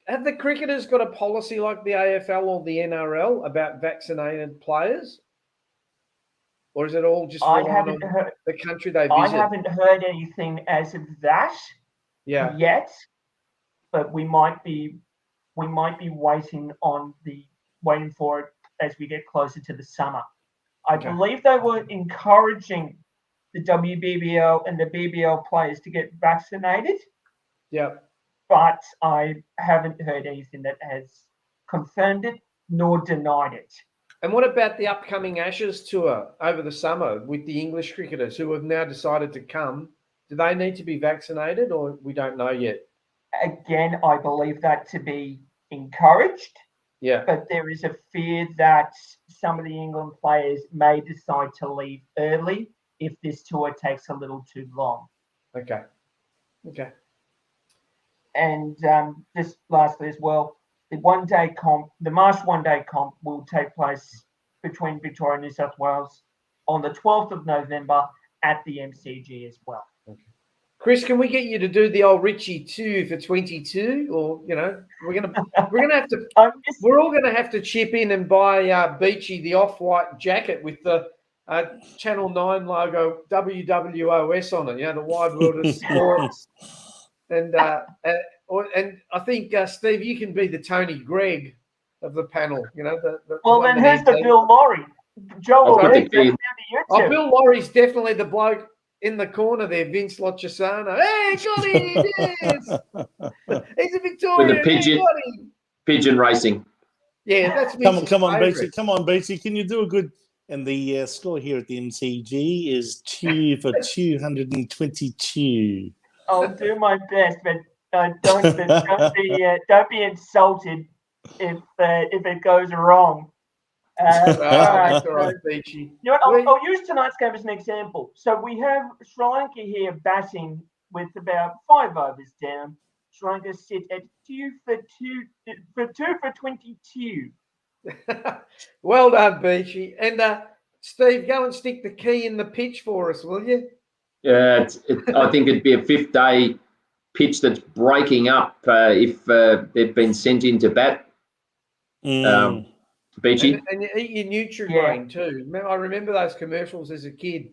Have the cricketers got a policy like the AFL or the NRL about vaccinated players? Or is it all just I relying haven't on heard. the country they I visit? haven't heard anything as of that Yeah. yet, but we might be waiting for it as we get closer to the summer. I Okay. believe they were encouraging the WBBL and the BBL players to get vaccinated, Yeah. but I haven't heard anything that has confirmed it nor denied it. And what about the upcoming Ashes tour over the summer with the English cricketers who have now decided to come? Do they need to be vaccinated, or we don't know yet? Again, I believe that to be encouraged, Yeah. but there is a fear that some of the England players may decide to leave early if this tour takes a little too long. Okay. Okay. And just lastly as well, the March one-day comp will take place between Victoria and New South Wales on the 12th of November at the MCG as well. Chris, can we get you to do the old Richie 2 for 22? Or, we're gonna have to we're all gonna have to chip in and buy Beachy the off-white jacket with the Channel 9 logo WWOS on it, the Wide World of Sports. And I think Steve, you can be the Tony Gregg of the panel. Well, then who's the Bill Laurie? Joe, Bill Laurie's definitely the bloke in the corner there, Vince Lochisano. Hey, got him! Yes, he's a Victorian. With the pigeon racing. Yeah, that's Vince's come on, favourite. Beachy. Come on, Beachy. Can you do a good? And the score here at the MCG is 2 for 222. I'll do my best, but don't be insulted if it goes wrong. That's all right, Beachy. You know what, I'll use tonight's game as an example. So we have Sri Lanka here batting with about 5 overs down. Sri Lanka sit at 2 for 22. Well done, Beachy. And Steve, go and stick the key in the pitch for us, will you? Yeah, I think it'd be a 5th-day pitch that's breaking up if they've been sent into bat. Beachy. And you eat your Nutri-Grain too. I remember those commercials as a kid.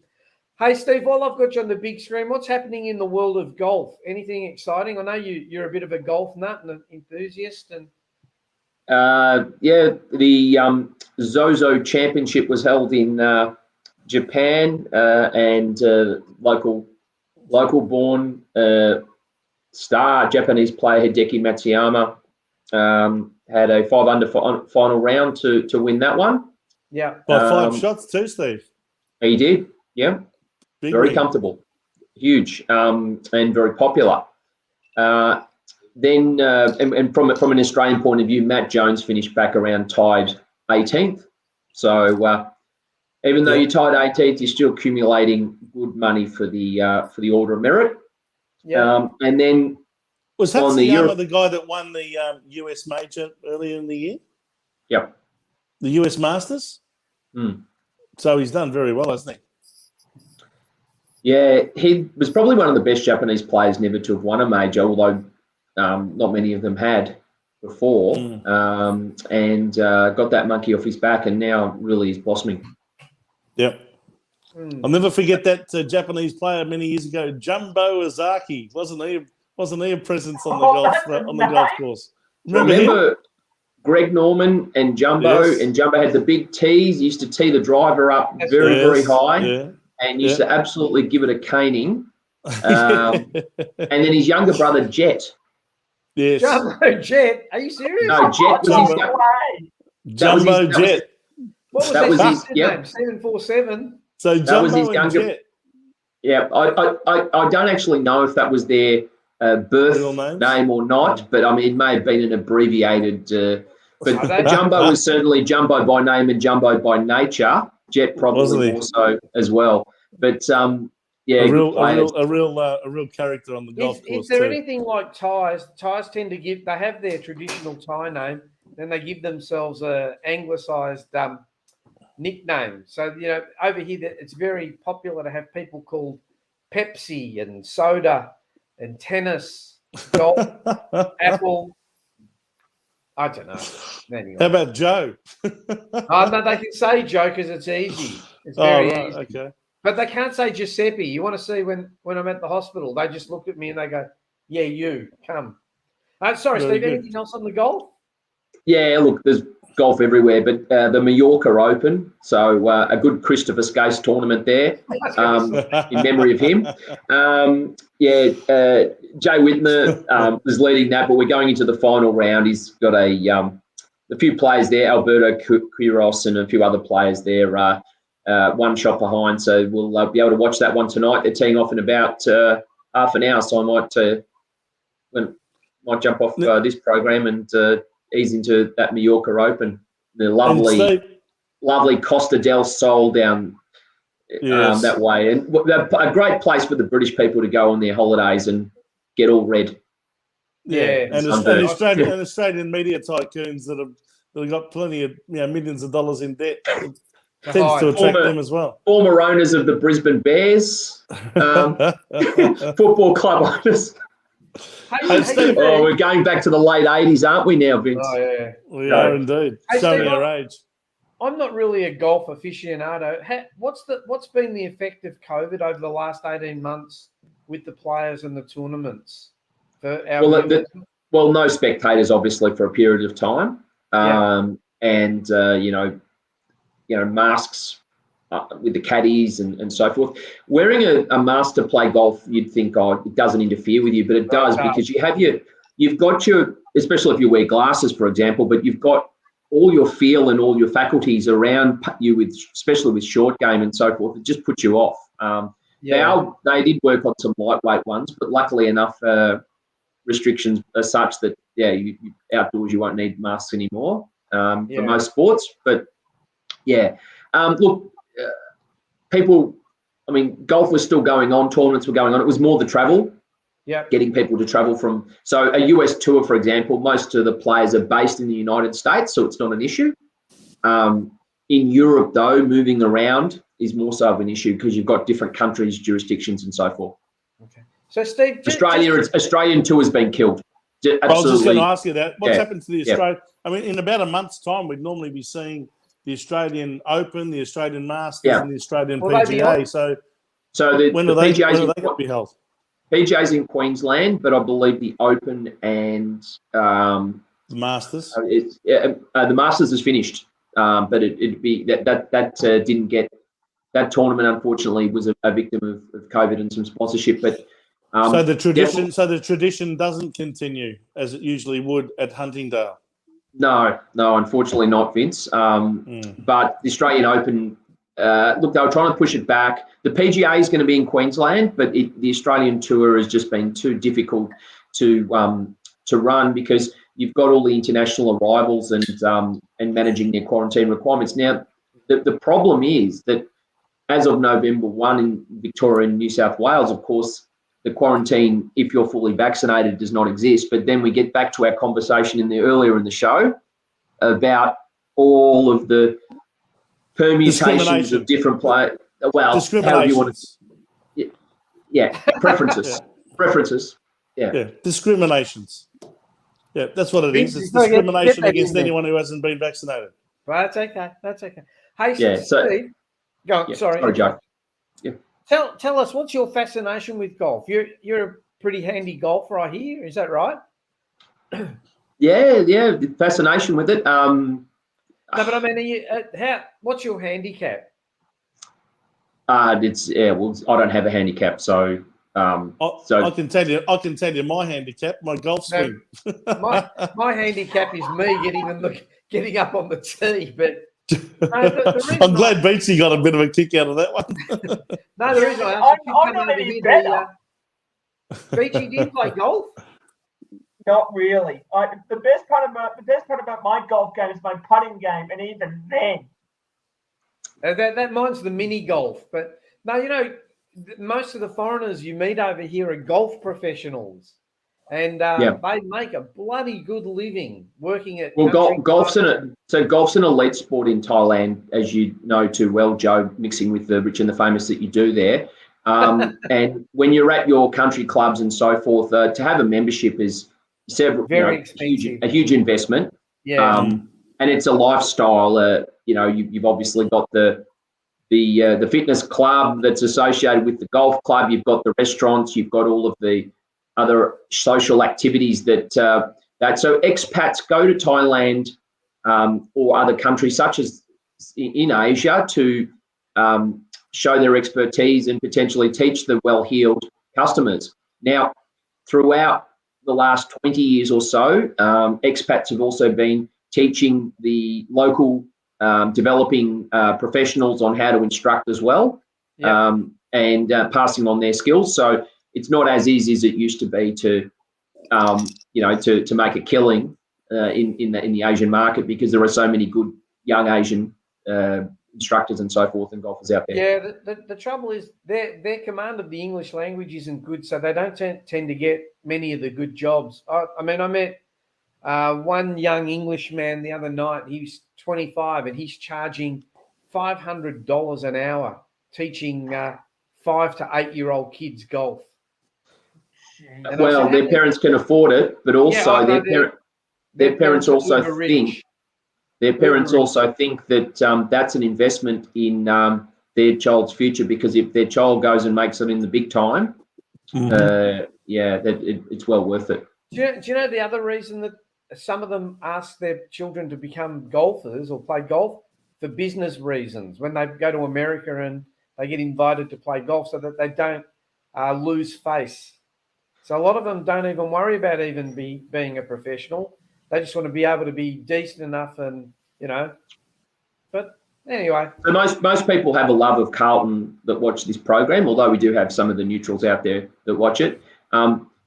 Hey, Steve, while I've got you on the big screen, what's happening in the world of golf? Anything exciting? I know you're a bit of a golf nut and an enthusiast. And the Zozo Championship was held in Japan, and local-born star Japanese player Hideki Matsuyama had a 5-under final round to win that one. Yeah, by 5 shots too, Steve. He did. Yeah, very comfortable, huge, and very popular. Then, from an Australian point of view, Matt Jones finished back around tied 18th. So even though you're tied 18th, you're still accumulating good money for the Order of Merit. Yeah. And then was Hatsuyama the guy that won the US Major earlier in the year? Yep. The US Masters. So he's done very well, hasn't he? Yeah, he was probably one of the best Japanese players never to have won a major, although not many of them had before, and got that monkey off his back, and now really is blossoming. Yep. I'll never forget that Japanese player many years ago, Jumbo Ozaki. Wasn't he a presence on the golf course? Remember Greg Norman and Jumbo? Yes. And Jumbo had the big tees. He used to tee the driver up very high, and used to absolutely give it a caning. And then his younger brother Jet. Yes. Jumbo Jet. Are you serious? No, Jet was his Jumbo Jet. What was his name? 747. So Jumbo and Jet. Yeah, I don't actually know if that was their birth name or not, but I mean it may have been an abbreviated. But Jumbo was certainly Jumbo by name and Jumbo by nature. Jet probably more so as well. But a real character on the golf course. Is there anything like Thais? Thais tend to they have their traditional Thai name, then they give themselves a anglicised nickname. So, over here, it's very popular to have people called Pepsi and soda and tennis, golf, apple. I don't know. Anyway. How about Joe? Oh, no, they can say Joe because it's easy. It's very easy. Okay. But they can't say Giuseppe. You want to see when I'm at the hospital, they just look at me and they go, yeah, you, come. Sorry, Very Steve, good. anything else on the golf? Yeah, look, there's golf everywhere, but the Mallorca Open, so a good Christopher Skase tournament there, in memory of him. Jay Whitmer is leading that, but we're going into the final round. He's got a few players there, Alberto Quiros and a few other players there, one shot behind. So we'll be able to watch that one tonight. They're teeing off in about half an hour, so I might jump off this program and ease into that Mallorca Open. The lovely Costa del Sol down that way, and a great place for the British people to go on their holidays and get all red. Yeah, and Australian media tycoons that have got plenty of millions of dollars in debt. It tends to attract them as well. Former owners of the Brisbane Bears, football club owners. Hey, Steve, we're going back to the late 80s, aren't we now, Vince? Oh, yeah. We are indeed. Hey, showing Steve, our age. I'm not really a golf aficionado. What's been the effect of COVID over the last 18 months with the players and the tournaments? For our well, no spectators, obviously, for a period of time, and masks with the caddies and so forth. Wearing a mask to play golf, you'd think, it doesn't interfere with you, but it does, because you've got your, especially if you wear glasses, for example, but you've got all your feel and all your faculties around you, especially with short game and so forth. It just puts you off. They did work on some lightweight ones, but luckily enough, restrictions are such that outdoors you won't need masks anymore for most sports. But people, golf was still going on, tournaments were going on. It was more the travel, getting people to travel from. So a US tour, for example, most of the players are based in the United States, so it's not an issue. In Europe, though, moving around is more so of an issue because you've got different countries, jurisdictions, and so forth. Okay. So, Steve, Australian tour has been killed. Absolutely. I was just going to ask you that. What's happened to the Australian? In about a month's time, we'd normally be seeing the Australian Open, the Australian Masters, and the Australian PGA. So when are they going to be held? PGA's in Queensland, but I believe the Open and the Masters. The Masters is finished, but it'd be that didn't get that tournament. Unfortunately, was a victim of COVID and some sponsorship. But so the tradition doesn't continue as it usually would at Huntingdale. No, unfortunately not, Vince. But the Australian Open, look, they were trying to push it back. The PGA is going to be in Queensland, but the Australian Tour has just been too difficult to run because you've got all the international arrivals and managing their quarantine requirements. Now, the problem is that as of November 1 in Victoria and New South Wales, of course, the quarantine, if you're fully vaccinated, does not exist. But then we get back to our conversation earlier in the show about all of the permutations of different players. Well, how you want to, preferences. Preferences. Yeah. Discriminations. Yeah, that's what it is. It's discrimination against anyone who hasn't been vaccinated. Well, that's okay. Hey, Steve, go on. Yeah, sorry, Joe. Yeah. Tell us, what's your fascination with golf? You're a pretty handy golfer, I hear. Is that right? Yeah, fascination with it. No, but what's your handicap? I don't have a handicap, so I can tell you my handicap, my golf swing. My handicap is me getting up on the tee, but I'm glad Beatsy got a bit of a kick out of that one. No, the reason I'm not any better. Beachy, do you play golf? Not really. The best part about my golf game is my putting game, and even then, that mine's the mini golf. But no, most of the foreigners you meet over here are golf professionals, and Yeah. they make a bloody good living working at. Well, country golf's clubs. golf's an elite sport in Thailand, as you know too well, Joe. Mixing with the rich and the famous that you do there, and when you're at your country clubs and so forth, to have a membership is Very expensive. a huge investment. Yeah. And it's a lifestyle. You've obviously got the fitness club that's associated with the golf club. You've got the restaurants. You've got all of the other social activities that so expats go to Thailand or other countries such as in Asia to show their expertise and potentially teach the well-heeled customers. Now, throughout the last 20 years or so, expats have also been teaching the local developing professionals on how to instruct as well, and passing on their skills. So it's not as easy as it used to be to make a killing in the Asian market, because there are so many good young Asian instructors and so forth and golfers out there. Yeah, the trouble is their command of the English language isn't good, so they don't tend to get many of the good jobs. I met one young Englishman the other night. He's 25 and he's charging $500 an hour teaching 5 to 8 year old kids golf. Jeez. Well, their parents can afford it, but also their parents also think that that's an investment in their child's future, because if their child goes and makes it in the big time, it's well worth it. Do you know the other reason that some of them ask their children to become golfers or play golf? For business reasons. When they go to America and they get invited to play golf, so that they don't lose face. So a lot of them don't even worry about being a professional. They just want to be able to be decent enough, and But anyway, so most people have a love of Carlton that watch this program. Although we do have some of the neutrals out there that watch it.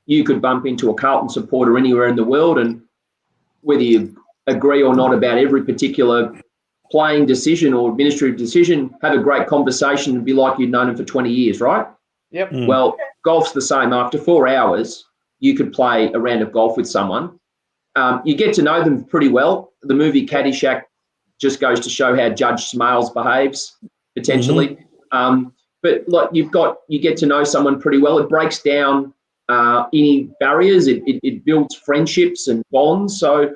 You could bump into a Carlton supporter anywhere in the world, and whether you agree or not about every particular playing decision or administrative decision, have a great conversation and be like you'd known him for 20 years, right? Yep. Well, golf's the same. After 4 hours, you could play a round of golf with someone. You get to know them pretty well. The movie Caddyshack just goes to show how Judge Smales behaves, potentially. But like you get to know someone pretty well. It breaks down any barriers. It builds friendships and bonds. So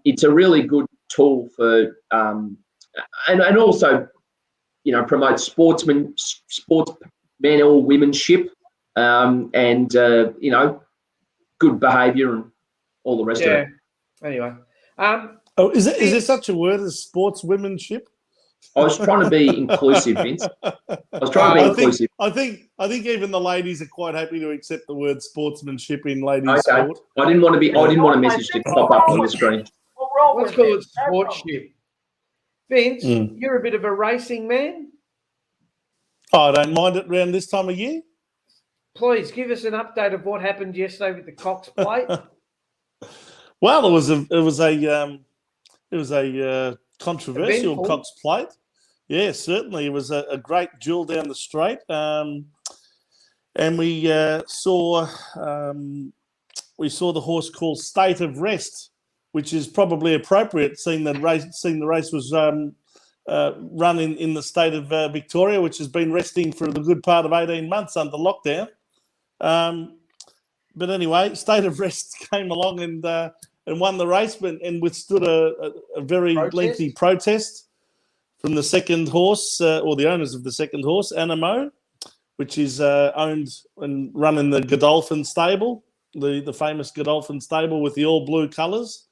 it's a really good tool for and also promotes sportsmen or womanship, and good behaviour and all the rest of it. Anyway, is there such a word as sportswomanship? I was trying to be inclusive, Vince. I was trying to be inclusive. I think even the ladies are quite happy to accept the word sportsmanship in ladies' sport. I didn't want a message to pop up on the screen. Let's call it sportship. Vince, you're a bit of a racing man. I don't mind it around this time of year. Please give us an update of what happened yesterday with the Cox Plate. Well, it was a controversial Eventful. Cox Plate. Yeah, certainly. It was a great duel down the straight, and we saw the horse called State of Rest, which is probably appropriate, seeing the race was run in the state of Victoria, which has been resting for the good part of 18 months under lockdown. But anyway, State of Rest came along and won the race, and withstood a very lengthy protest from the second horse, or the owners of the second horse, Animo, which is owned and run in the Godolphin stable, the famous Godolphin stable with the all blue colours,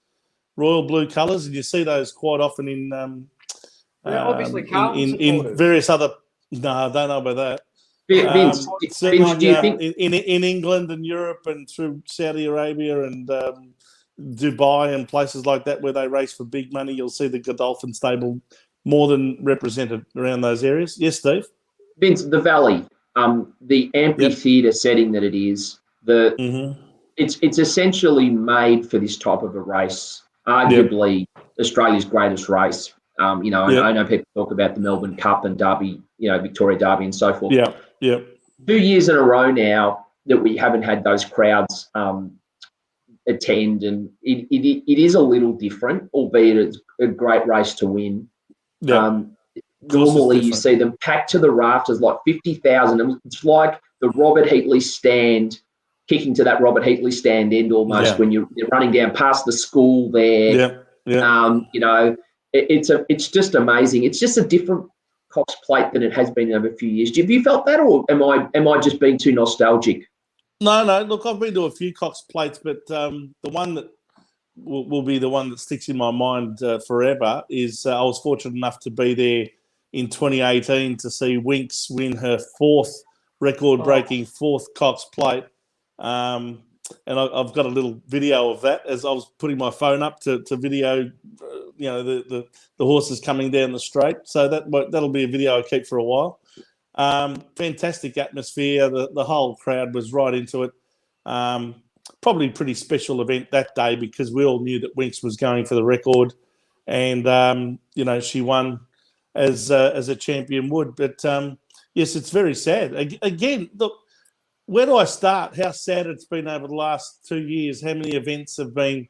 royal blue colours, and you see those quite often in obviously in various other. No, I don't know about that. Vince, do you think in England and Europe and through Saudi Arabia and Dubai and places like that where they race for big money, you'll see the Godolphin stable more than represented around those areas. Yes, Steve? Vince, the Valley, the amphitheatre setting that it is, it's essentially made for this type of a race, arguably Australia's greatest race. I know people talk about the Melbourne Cup and Derby, Victoria Derby and so forth. 2 years in a row now that we haven't had those crowds attend, and it is a little different, albeit it's a great race to win. Yeah. Normally you see them packed to the rafters, like 50,000. It's like the Robert Heatley stand, kicking to that Robert Heatley stand end almost when you're running down past the school there. You know, it's just amazing. It's just a different Cox Plate than it has been over a few years. Have you felt that, or am I just being too nostalgic? No. Look, I've been to a few Cox Plates, but the one that will be the one that sticks in my mind forever is I was fortunate enough to be there in 2018 to see Winks win her record-breaking fourth Cox Plate. And I've got a little video of that as I was putting my phone up to video, the horses coming down the straight. So that'll be a video I keep for a while. Fantastic atmosphere. The whole crowd was right into it. Probably a pretty special event that day because we all knew that Winks was going for the record, and she won as a champion would. But yes, it's very sad. Again, look, where do I start? How sad it's been over the last 2 years. How many events have been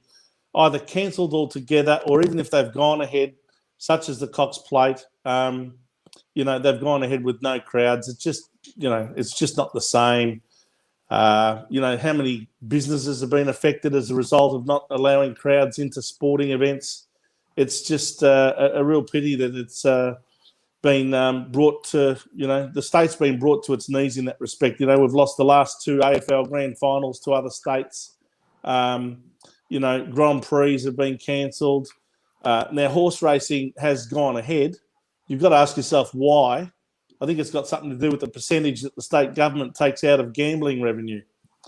either cancelled altogether, or even if they've gone ahead, such as the Cox Plate, they've gone ahead with no crowds. It's just, it's just not the same. How many businesses have been affected as a result of not allowing crowds into sporting events? It's just a real pity that it's been brought to, the state's been brought to its knees in that respect. We've lost the last two AFL Grand Finals to other states. Grand Prix have been cancelled. Now, horse racing has gone ahead. You've got to ask yourself why. I think it's got something to do with the percentage that the state government takes out of gambling revenue.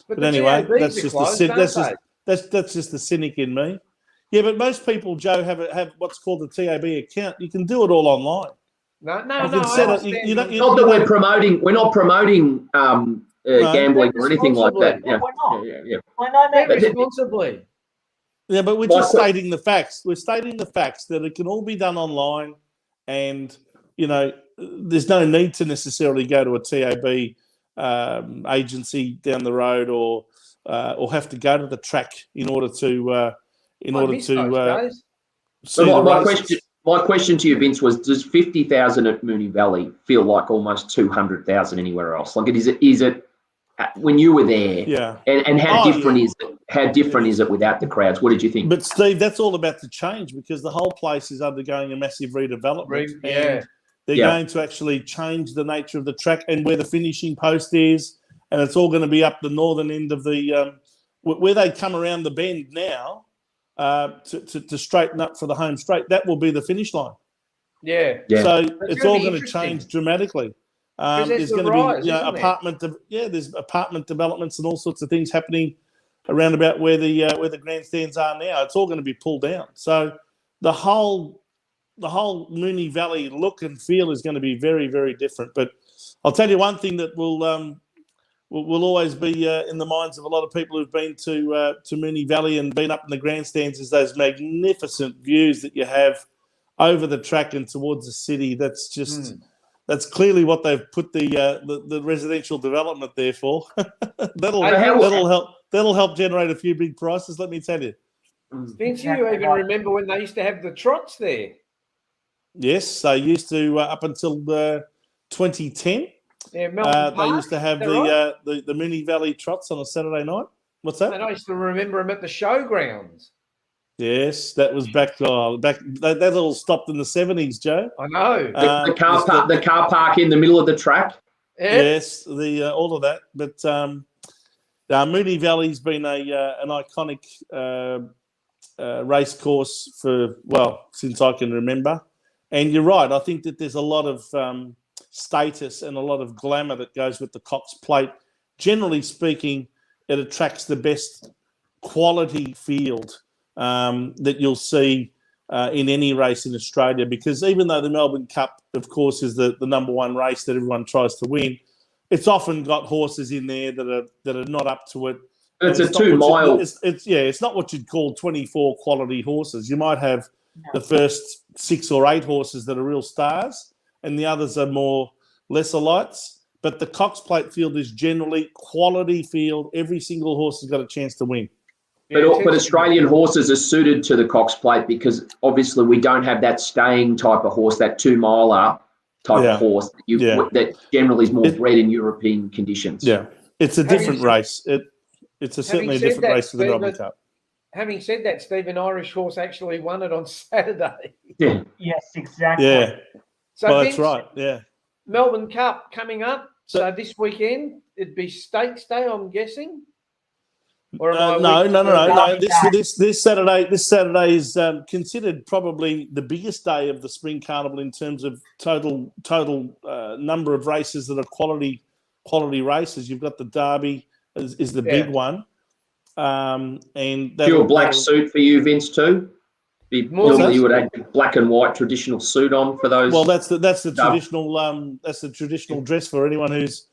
But anyway, that's just the cynic in me. Yeah, but most people, Joe, have what's called the TAB account. You can do it all online. No. Not that we're promoting. We're not promoting gambling or anything like that. No, we're not. Responsibly. Yeah, but we're just stating the facts. We're stating the facts that it can all be done online, and there's no need to necessarily go to a TAB agency down the road or have to go to the track in order to My question to you, Vince, was: does 50,000 at Moonee Valley feel like almost 200,000 anywhere else? Like, is it when you were there? Yeah. And how different is it? How different is it without the crowds? What did you think? But Steve, that's all about to change because the whole place is undergoing a massive redevelopment. And they're going to actually change the nature of the track and where the finishing post is, and it's all going to be up the northern end of the where they come around the bend now to straighten up for the home straight. That will be the finish line. Yeah. So it's all going to change dramatically. There's going to be there's apartment developments and all sorts of things happening around about where the grandstands are now. It's all going to be pulled down. So the whole Moonee Valley look and feel is going to be very, very different. But I'll tell you one thing that will always be in the minds of a lot of people who've been to Moonee Valley and been up in the grandstands is those magnificent views that you have over the track and towards the city. That's just that's clearly what they've put the residential development there for. That'll help generate a few big prices. Let me tell you. Vince, you even remember when they used to have the trots there? Yes, they used to up until 2010. Yeah, Melbourne Park, they used to have the Moonee Valley trots on a Saturday night. What's that? And I used to remember them at the showgrounds. Yes, that was back. That all stopped in the 70s, Joe. I know. The car park in the middle of the track. Yeah. Yes, all of that. But Moonee Valley's been an iconic race course since I can remember. And you're right. I think that there's a lot of status and a lot of glamour that goes with the Cox Plate. Generally speaking, it attracts the best quality field that you'll see in any race in Australia, because even though the Melbourne Cup, of course, is the number one race that everyone tries to win, it's often got horses in there that are not up to it. It's a 2 mile. It's not what you'd call 24 quality horses. You might have the first 6 or 8 horses that are real stars, and the others are more lesser lights. But the Cox Plate field is generally quality field. Every single horse has got a chance to win. But Australian horses are suited to the Cox Plate because obviously we don't have that staying type of horse, that 2 miler type of horse that generally is more bred in European conditions. Yeah, it's a different race. It's certainly a different race to the Melbourne Cup. Having said that, Steve, an Irish horse actually won it on Saturday. Yeah. Yes, exactly. Yeah. So Well, Vince, that's right. Yeah. Melbourne Cup coming up. So this weekend it'd be Stakes Day, I'm guessing. Or am I No. This Saturday is considered probably the biggest day of the Spring Carnival in terms of total number of races that are quality races. You've got the Derby is the big one, and pure black suit for you, Vince, too. Normally you would have black and white traditional suit on for those. Well, that's the traditional dress for anyone who's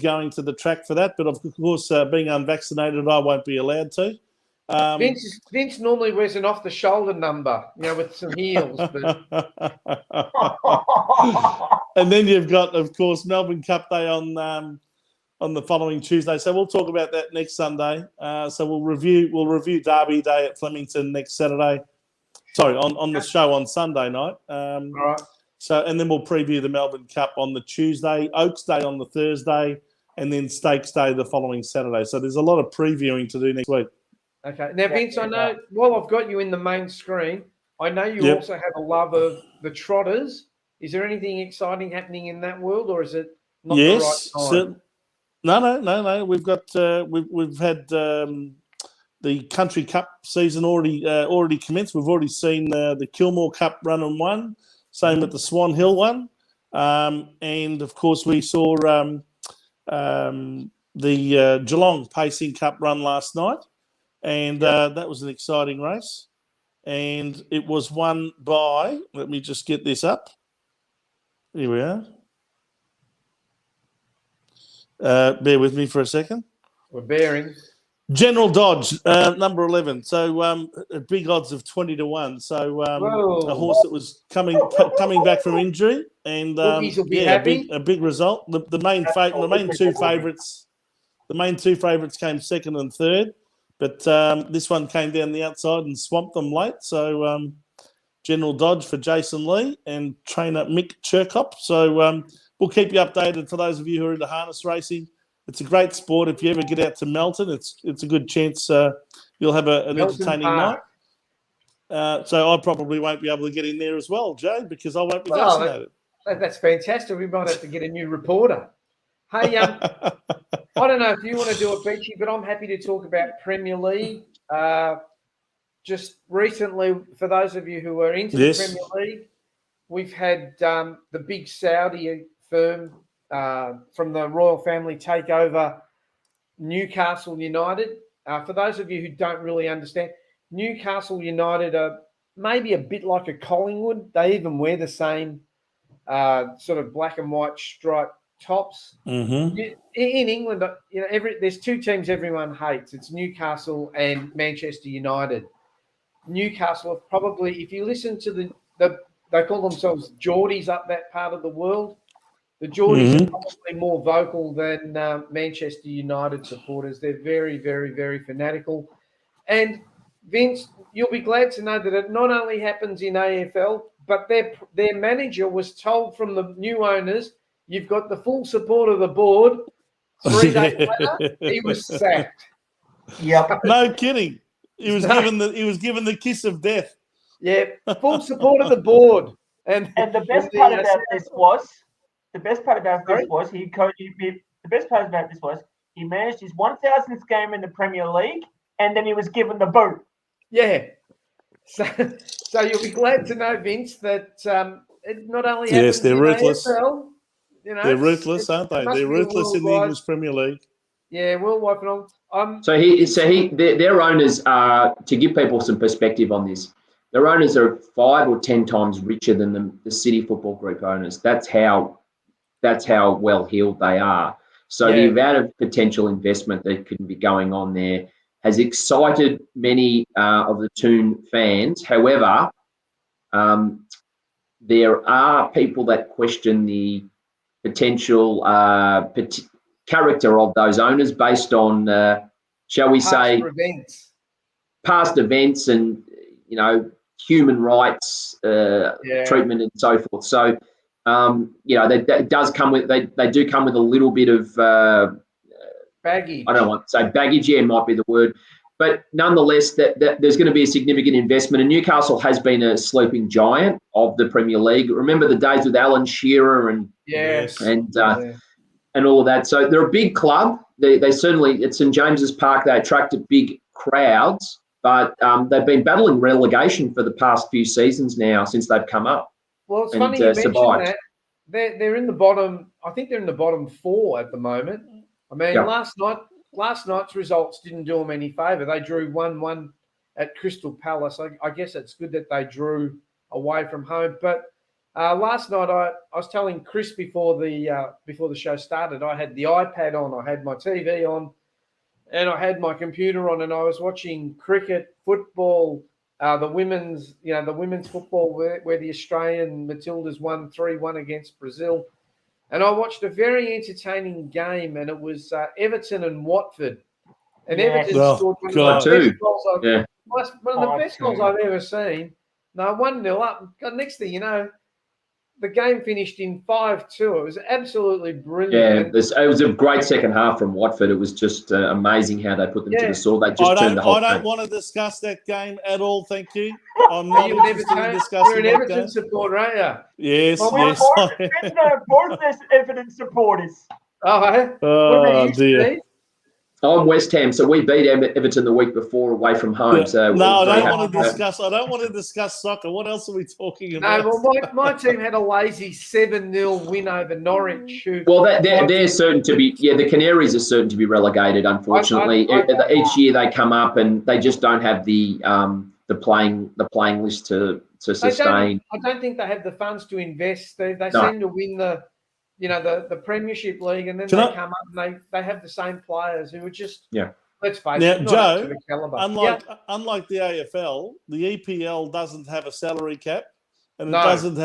going to the track for that. But of course, being unvaccinated, I won't be allowed to. Vince normally wears an off-the-shoulder number, with some heels. But... And then you've got, of course, Melbourne Cup Day on the following Tuesday. So we'll talk about that next Sunday. So we'll review Derby Day at Flemington next Saturday. Sorry, on the show on Sunday night. All right. So, and then we'll preview the Melbourne Cup on the Tuesday, Oaks Day on the Thursday, and then Stakes Day the following Saturday. So there's a lot of previewing to do next week. Okay. Now, Vince, I know, while I've got you in the main screen, I know you also have a love of the trotters. Is there anything exciting happening in that world, or is it not the right time? No. We've got we've had the Country Cup season already commenced. We've already seen the Kilmore Cup run and won. Same with the Swan Hill one, and of course we saw the Geelong Pacing Cup run last night, and that was an exciting race, and it was won by. Let me just get this up. Here we are. Bear with me for a second. We're bearing. General Dodge, number 11. So big odds of 20-1. So a horse that was coming back from injury, and a big result. The main two favourites came second and third, but this one came down the outside and swamped them late. So General Dodge for Jason Lee and trainer Mick Cherkop. So we'll keep you updated for those of you who are into harness racing. It's a great sport. If you ever get out to Melton, it's a good chance you'll have an entertaining night. So I probably won't be able to get in there as well, Jay, because I won't be vaccinated. That's fantastic. We might have to get a new reporter. Hey, I don't know if you want to do it, Beachy, but I'm happy to talk about Premier League. Just recently, for those of you who are into the Premier League, we've had the big Saudi firm from the royal family take over Newcastle United. For those of you who don't really understand, Newcastle United are maybe a bit like a Collingwood. They even wear the same sort of black and white striped tops. Mm-hmm. In England, there's two teams everyone hates. It's Newcastle and Manchester United. Newcastle have probably, if you listen to they call themselves Geordies up that part of the world. The Geordies are probably more vocal than Manchester United supporters. They're very, very, very fanatical. And Vince, you'll be glad to know that it not only happens in AFL, but their manager was told from the new owners, "You've got the full support of the board." 3 days later, he was sacked. Yep. No kidding. He was given the kiss of death. Yeah, full support of the board. And the best part about this was. The best part about this was he managed his 1,000th game in the Premier League, and then he was given the boot. Yeah. So you'll be glad to know, Vince, that it not only happens they're in ruthless. AFL, they're ruthless, aren't they? They're ruthless in the English Premier League. Yeah, worldwide phenomenon. Their owners are, to give people some perspective on this, their owners are 5 or 10 times richer than the City Football Group owners. That's how well heeled they are. So the amount of potential investment that can be going on there has excited many of the Toon fans. However, there are people that question the potential character of those owners based on shall we say, events. past events and, human rights treatment and so forth. So, that does come with, they do come with a little bit of, Baggage. I don't want to say baggage, might be the word. But nonetheless, that there's going to be a significant investment. And Newcastle has been a sleeping giant of the Premier League. Remember the days with Alan Shearer and all of that. So they're a big club. They certainly, at St James's Park, they attracted big crowds. But they've been battling relegation for the past few seasons now since they've come up. Well, it's funny you mentioned that. They're in the bottom. I think they're in the bottom 4 at the moment. I mean, last night's results didn't do them any favour. They drew 1-1 at Crystal Palace. I guess it's good that they drew away from home. But last night, I was telling Chris before the show started, I had the iPad on, I had my TV on, and I had my computer on, and I was watching cricket, football, the women's football where the Australian Matildas won 3-1 against Brazil. And I watched a very entertaining game, and it was Everton and Watford. And Everton scored one of the best goals I've ever seen. No, 1-0 up. Next thing you know, the game finished in 5-2. It was absolutely brilliant. Yeah, it was a great second half from Watford. It was just amazing how they put them to the sword. They just turned the whole game. I don't want to discuss that game at all, thank you. I'm not interested in discussing You're an Everton supporter, aren't you? Yes, yes. Both this Everton supporters. Oh, dear. I'm West Ham, so we beat Everton the week before away from home. So no, I don't want to discuss soccer. What else are we talking about? No, well, my team had a lazy 7-0 win over Norwich. Well, they're certain to be. Yeah, the Canaries are certain to be relegated. Unfortunately, each year they come up and they just don't have the playing list to sustain. I don't think they have the funds to invest. They seem to win the Premiership League, and then they come up and they have the same players who are just let's face it. Now, Joe, unlike the AFL, the EPL doesn't have a salary cap, and it doesn't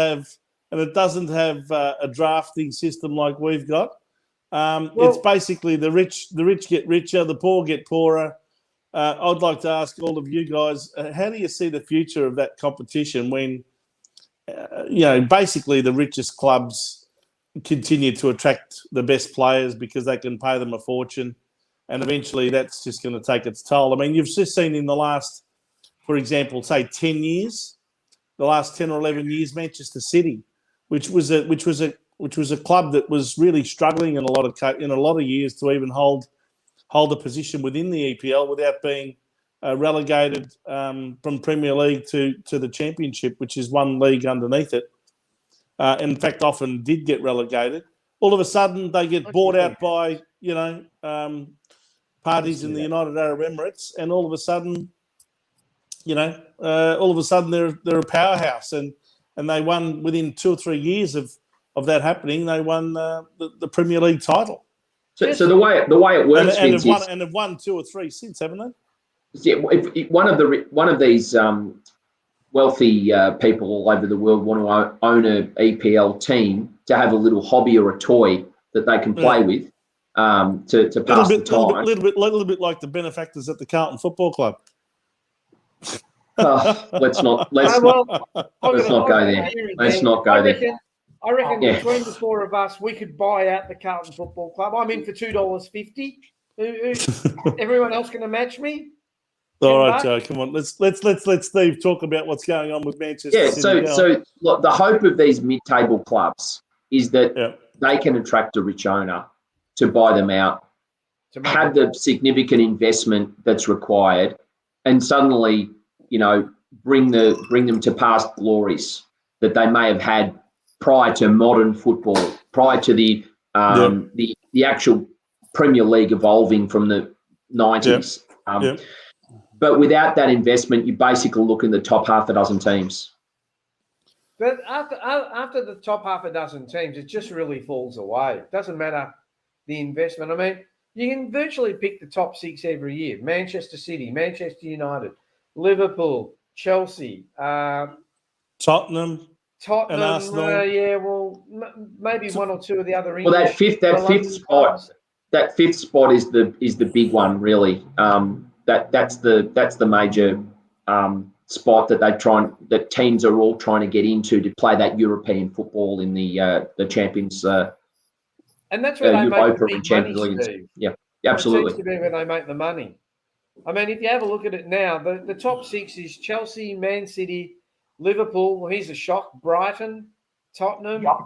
have a drafting system like we've got. It's basically the rich get richer, the poor get poorer. I'd like to ask all of you guys, how do you see the future of that competition when, basically the richest clubs continue to attract the best players because they can pay them a fortune, and eventually that's just going to take its toll. I mean, you've just seen in the last, for example, say 10 years, the last 10 or 11 years, Manchester City, which was a club that was really struggling in a lot of years to even hold a position within the EPL without being relegated from Premier League to the Championship, which is one league underneath it. In fact, often did get relegated. All of a sudden, they get bought out by, parties in the United Arab Emirates, and all of a sudden, they're a powerhouse, and they won within 2 or 3 years of that happening. They won the Premier League title. So the way it works, and have won 2 or 3 since, haven't they? Yeah, if one of these wealthy people all over the world want to own an EPL team to have a little hobby or a toy that they can play with to pass the time. A little bit like the benefactors at the Carlton Football Club. Let's not go there. Let's not go there. I reckon between the 4 of us, we could buy out the Carlton Football Club. I'm in for $2.50. Everyone else going to match me? All right, Joe, come on. Let's Steve talk about what's going on with Manchester City. So look, the hope of these mid-table clubs is that they can attract a rich owner to buy them out, have the significant investment that's required, and suddenly, bring them to past glories that they may have had prior to modern football, prior to the actual Premier League evolving from the 90s. But without that investment, you basically look in the top half a dozen teams. But after the top half a dozen teams, it just really falls away. It doesn't matter the investment. I mean, you can virtually pick the top 6 every year. Manchester City, Manchester United, Liverpool, Chelsea, Tottenham, and Arsenal. Maybe one or two of the other English. Well, that fifth spot. that fifth spot is the big one, really. That's the major spot that teams are all trying to get into to play that European football in the Champions. And that's where they make Europa the and big Champions money, League. Steve. Yeah, It absolutely. seems to be where they make the money. I mean, if you have a look at it now, the top six is Chelsea, Man City, Liverpool. Well, here's a shock. Brighton, Tottenham, Yep.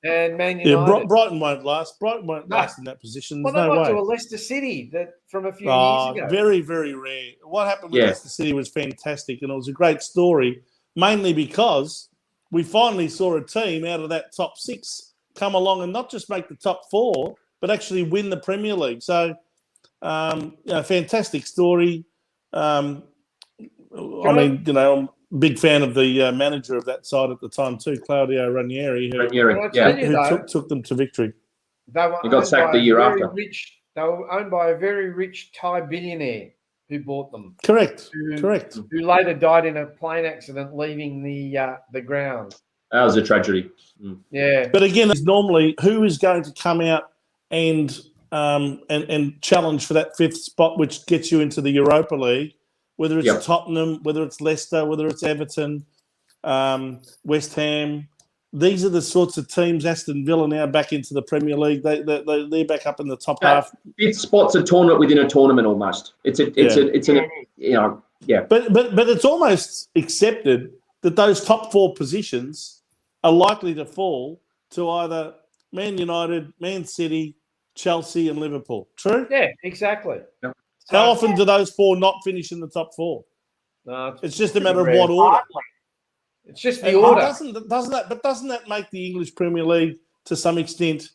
and Man Yeah, United. Brighton won't last. Brighton won't No. last in that position. Well, There's they no might way. do a Leicester City from a few years ago. Very, very rare. What happened with Yeah. Leicester City was fantastic, and it was a great story, mainly because we finally saw a team out of that top six come along and not just make the top four, but actually win the Premier League. So, fantastic story. I mean, I'm a big fan of the manager of that side at the time too, Claudio Ranieri, who took them to victory. They were He got sacked the year after. They were owned by a very rich Thai billionaire who bought them. Correct. Who later died in a plane accident leaving the ground. That was a tragedy. Yeah. But again, it's normally who is going to come out and challenge for that fifth spot, which gets you into the Europa League, whether it's Tottenham, whether it's Leicester, whether it's Everton, West Ham. These are the sorts of teams. Aston Villa now back into the Premier League. They're back up in the top half. Fifth spot's a tournament within a tournament almost. But it's almost accepted that those top four positions are likely to fall to either Man United, Man City, Chelsea, and Liverpool. True? Yeah, exactly. Yep. How often do those four not finish in the top four? No, it's just a matter of what order. It's just the order. Doesn't that make the English Premier League to some extent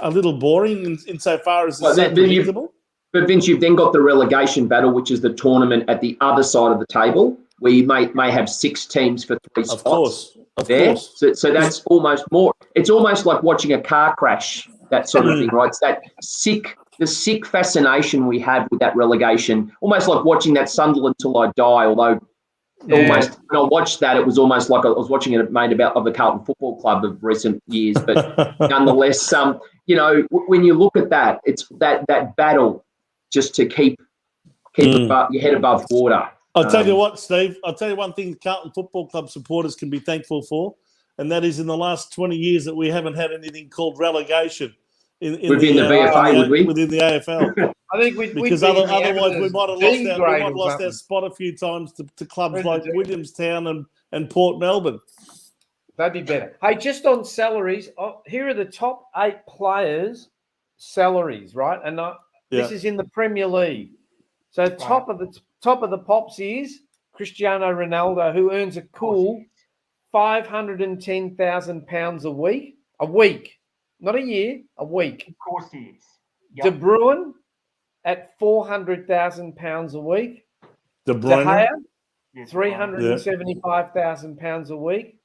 a little boring insofar as it's so predictable? But Vince, you've then got the relegation battle, which is the tournament at the other side of the table, where you may have six teams for three spots. Of course. So that's almost more. It's almost like watching a car crash, that sort of thing, right? It's that the sick fascination we have with that relegation, almost like watching that Sunderland Till I Die, although almost when I watched that, it was almost like I was watching it made of the Carlton Football Club of recent years. But nonetheless, when you look at that, it's that battle just to keep your head above water. I'll tell you what, Steve. I'll tell you one thing the Carlton Football Club supporters can be thankful for, and that is in the last 20 years that we haven't had anything called relegation within the VFA, would we? Within the AFL. I think because otherwise we might have lost our spot a few times to clubs like Williamstown and Port Melbourne. That'd be better. Hey, just on salaries, here are the top 8 players' salaries, right? And this is in the Premier League. So top of the pops is Cristiano Ronaldo, who earns a cool £510,000 a week, not a year, a week. Of course he is. Yep. De Bruyne at £400,000 a week. De Bruyne, £375,000 a week.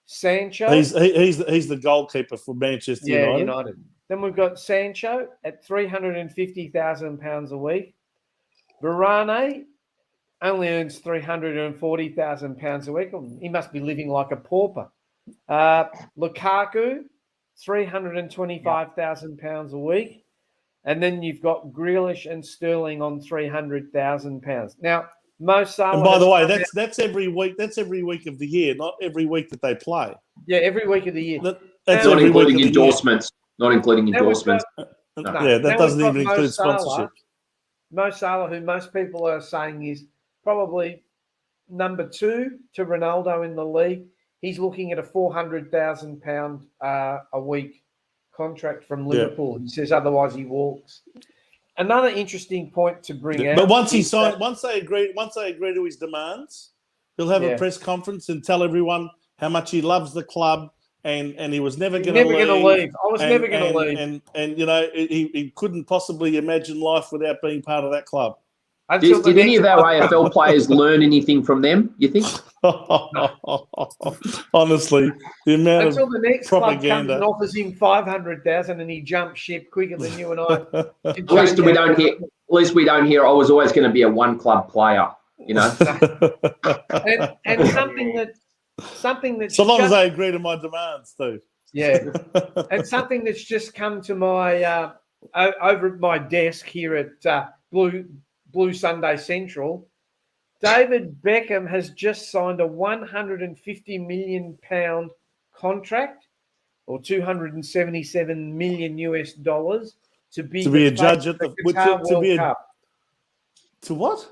Sancho, he's the goalkeeper for Manchester United. Then we've got Sancho at £350,000 a week. Varane only earns £340,000 a week. He must be living like a pauper. Lukaku, £325,000 a week. And then you've got Grealish and Sterling on £300,000. Now, Mo Salah. And by the way, that's every week. That's every week of the year, not every week that they play. Yeah, every week of the year. That's not including endorsements. Not including endorsements. That doesn't even include sponsorship. Mo Salah, who most people are saying is probably number 2 to Ronaldo in the league. He's looking at a £400,000 a week contract from Liverpool. He says otherwise he walks. Another interesting point to bring out. But once they agree to his demands, he'll have a press conference and tell everyone how much he loves the club and he was never going to leave. I was never going to leave. And he couldn't possibly imagine life without being part of that club. Did any of our AFL players learn anything from them, you think? Honestly, the amount until the next propaganda. Club comes and offers him $500,000 and he jumps ship quicker than you and I. At least we don't hear. I was always going to be a one club player, and something that so long as they agree to my demands, Steve. Yeah, and something that's just come to my over at my desk here at Blue Sunday Central, David Beckham has just signed a £150 million contract, or 277 million US dollars, to be a the judge face at of the Qatar World Cup. to what?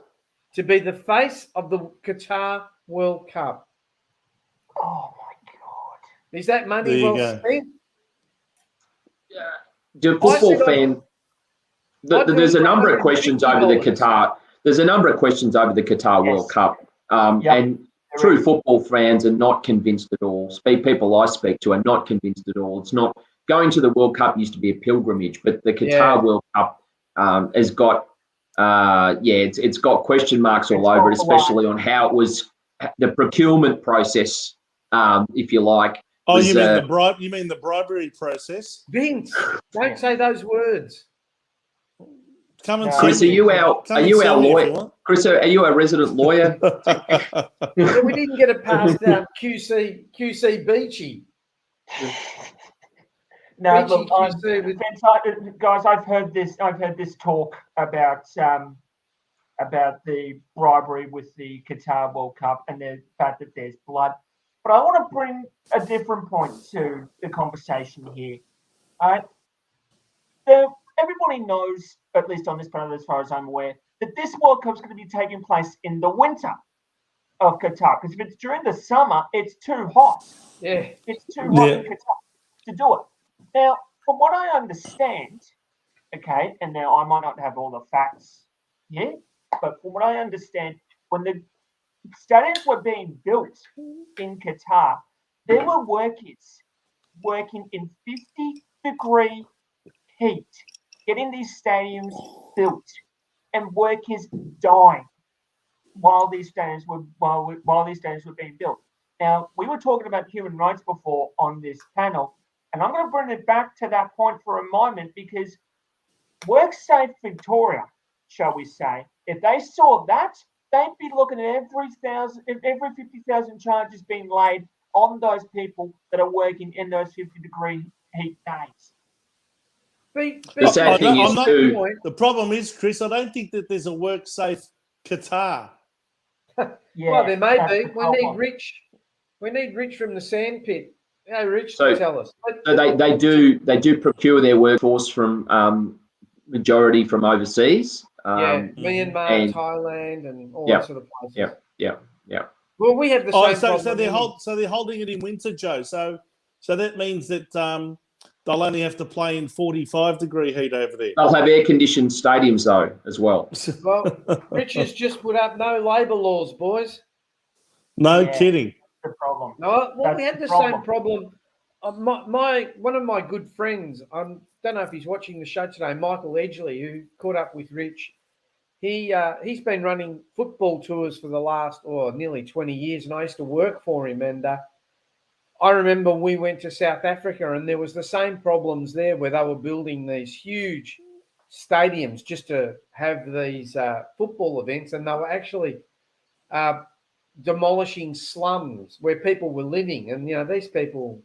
To be the face of the Qatar World Cup. Oh my God! Is that money There you well go. spent? Do football said fan? I'd do There's it a for number of questions over the $150. Qatar. There's a number of questions over the Qatar World Cup, and true football fans are not convinced at all. People I speak to are not convinced at all. It's not going to the World Cup used to be a pilgrimage, but the Qatar World Cup has got, it's got question marks all over it, especially on how it was the procurement process, if you like. Oh, was, you mean the bribe? You mean the bribery process? Vince, don't say those words. Come and Chris, see are me. you our lawyer? Chris, are you a resident lawyer? Yeah, we didn't get it past QC Beachy. No, Beachy look, QC with, guys, I've heard this talk about the bribery with the Qatar World Cup and the fact that there's blood. But I want to bring a different point to the conversation here. Everybody knows, at least on this panel, as far as I'm aware, that this World Cup is going to be taking place in the winter of Qatar. Because if it's during the summer, it's too hot. yeah. It's too hot in Qatar to do it. Now, from what I understand, okay, and now I might not have all the facts here, but from what I understand, when the stadiums were being built in Qatar, there were workers working in 50-degree heat, getting these stadiums built, and workers dying while these stadiums were being built. Now, we were talking about human rights before on this panel, and I'm going to bring it back to that point for a moment because WorkSafe Victoria, shall we say, if they saw that, they'd be looking at every 50,000 charges being laid on those people that are working in those 50-degree heat days. The sad thing is the problem is, Chris, I don't think that there's a WorkSafe Qatar. Well, there may be. We need Rich from the sandpit. Rich, to tell us. So they do procure their workforce from majority from overseas. Myanmar, and Thailand, and all that sort of places. Yeah. Well, we have the same problem. So they're holding it in winter, Joe. So that means that they'll only have to play in 45-degree heat over there. They'll have air-conditioned stadiums though, as well. Well, Rich has just put up no labour laws, boys. No kidding. The problem. No, well, we had the same problem. One of my good friends, I don't know if he's watching the show today, Michael Edgley, who caught up with Rich. He's been running football tours for the last nearly 20 years, and I used to work for him. And I remember we went to South Africa, and there was the same problems there where they were building these huge stadiums just to have these football events, and they were actually demolishing slums where people were living, and these people,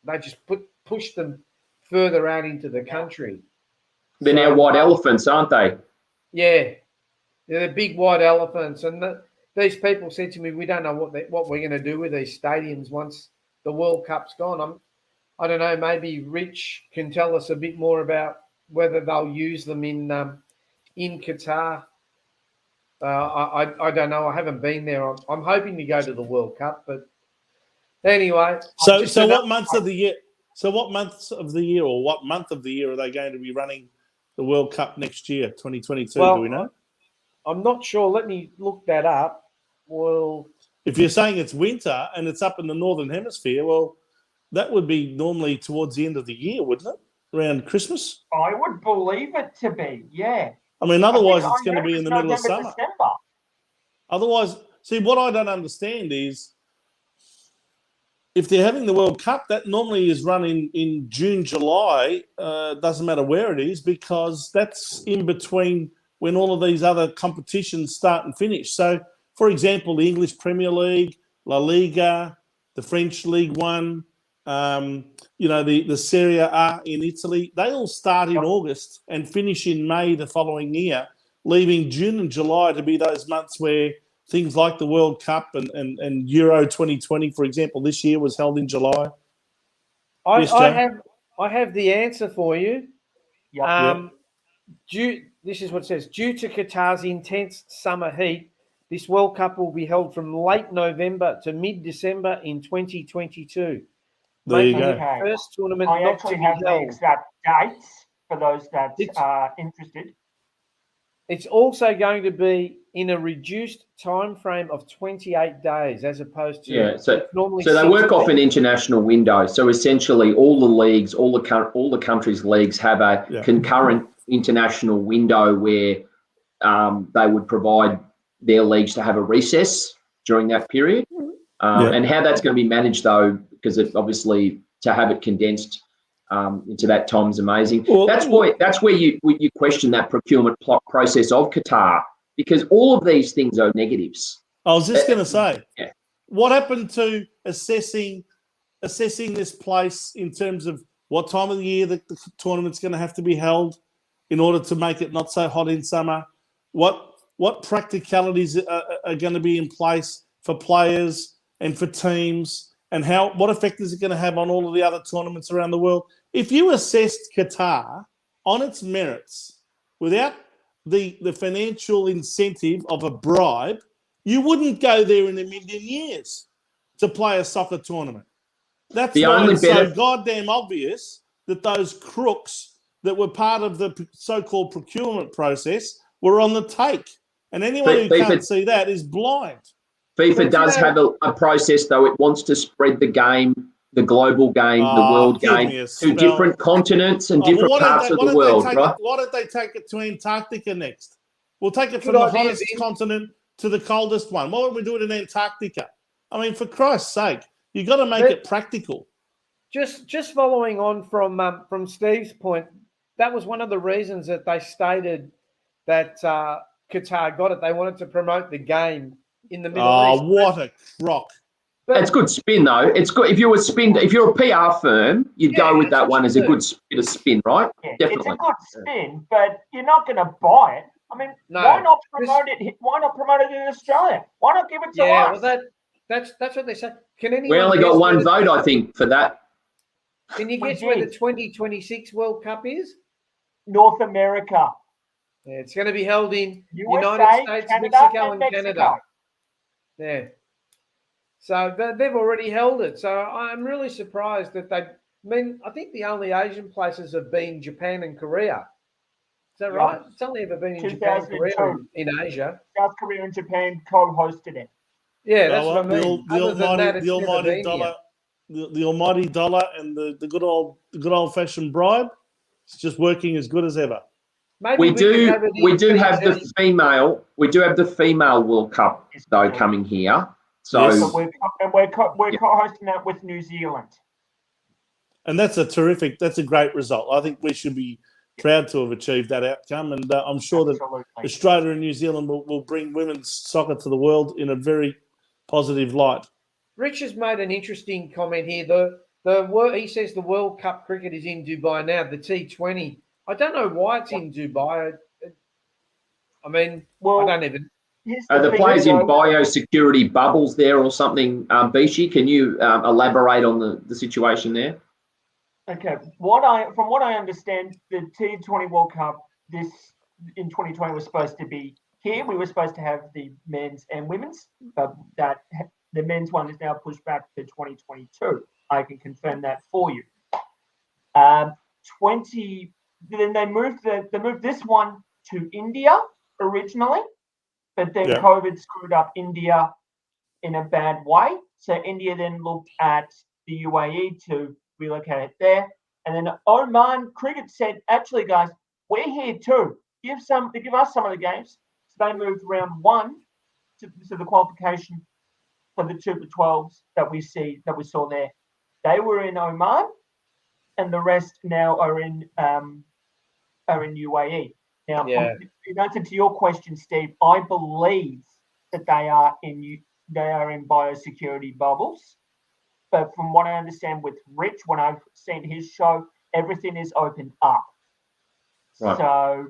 they just pushed them further out into the country. They're now white elephants, aren't they? Yeah, they're big white elephants, and these people said to me, "We don't know what we're going to do with these stadiums once the World Cup's gone." I don't know. Maybe Rich can tell us a bit more about whether they'll use them in Qatar. I don't know. I haven't been there. I'm hoping to go to the World Cup, but anyway. So what months of the year? So what months of the year, or what month of the year, are they going to be running the World Cup next year, 2022? Well, do we know? I'm not sure. Let me look that up. Well, if you're saying it's winter and it's up in the Northern Hemisphere, well, that would be normally towards the end of the year, wouldn't it? Around Christmas? I would believe it to be, yeah. I mean, otherwise it's going to be in the middle of summer. December. Otherwise, see, what I don't understand is if they're having the World Cup, that normally is run in June, July. Doesn't matter where it is, because that's in between when all of these other competitions start and finish. So, for example, the English Premier League, La Liga, the French League One, the Serie A in Italy, they all start in August and finish in May the following year, leaving June and July to be those months where things like the World Cup and Euro 2020, for example, this year was held in July. I have the answer for you. Yep. This is what it says. Due to Qatar's intense summer heat, this World Cup will be held from late November to mid-December in 2022. There you making go. it the first tournament I not actually to be have the held. exact dates for those that are interested. It's also going to be in a reduced time frame of 28 days, as opposed to normally. So they work off an international window. So essentially, all the leagues, all the countries' leagues have a concurrent international window where they would provide their leagues to have a recess during that period. And how that's going to be managed, though, because it obviously to have it condensed into that time is amazing. Well, that's where you question that procurement process of Qatar, because all of these things are negatives. I was just going to say, what happened to assessing this place in terms of what time of the year the tournament's going to have to be held in order to make it not so hot in summer? What practicalities are going to be in place for players and for teams, and what effect is it going to have on all of the other tournaments around the world? If you assessed Qatar on its merits without the financial incentive of a bribe, you wouldn't go there in a million years to play a soccer tournament. That's why it's so goddamn obvious that those crooks that were part of the so-called procurement process were on the take. And anyone who can't see that is blind. FIFA does have a process, though. It wants to spread the game, the global game, the world game, to different continents and different parts of the world, right? Why don't they take it to Antarctica next? We'll take it from the hottest continent to the coldest one. Why don't we do it in Antarctica? I mean, for Christ's sake, you've got to make it practical. Just following on from Steve's point, that was one of the reasons that they stated that Qatar got it. They wanted to promote the game in the Middle East. Oh, what a crock. It's good spin, though. It's good. If you're a PR firm, you'd go with that one as a good bit of spin, right? Yeah, definitely. It's a good spin, but you're not going to buy it. I mean, why not promote it? Why not promote it in Australia? Why not give it to us? Well, that's what they say. Can anyone? We only got one vote, I think, for that. Can you guess where the 2026 World Cup is? North America. Yeah, it's going to be held in USA, United States, Canada, Mexico, and Mexico. Canada. Yeah. So they've already held it. So I'm really surprised that I think the only Asian places have been Japan and Korea. Is that right? It's only ever been in Japan and Korea in Asia. South Korea and Japan co-hosted it. Yeah, that's what I mean. The almighty dollar and the good old fashioned bribe. It's just working as good as ever. We do have the female World Cup though coming here. So we're co-hosting that with New Zealand. And that's a great result. I think we should be proud to have achieved that outcome, and I'm sure that Australia and New Zealand will bring women's soccer to the world in a very positive light. Rich has made an interesting comment here. He says the World Cup cricket is in Dubai now, the T20. I don't know why it's in Dubai. I mean, I don't even. Are the players in biosecurity bubbles there or something, Bishi? Can you elaborate on the situation there? Okay. From what I understand, the T20 World Cup in 2020 was supposed to be here. We were supposed to have the men's and women's, but the men's one is now pushed back to 2022. I can confirm that for you. Then they moved this one to India originally, but then COVID screwed up India in a bad way. So India then looked at the UAE to relocate it there. And then Oman Cricket said, actually, guys, we're here too. Give us some of the games. So they moved round one to the qualification for the Super 12s that we saw there. They were in Oman, and the rest now are in UAE. Now, in answer to your question, Steve, I believe that they are in biosecurity bubbles. but from what I understand with Rich, when I've seen his show, everything is opened up. Right. So,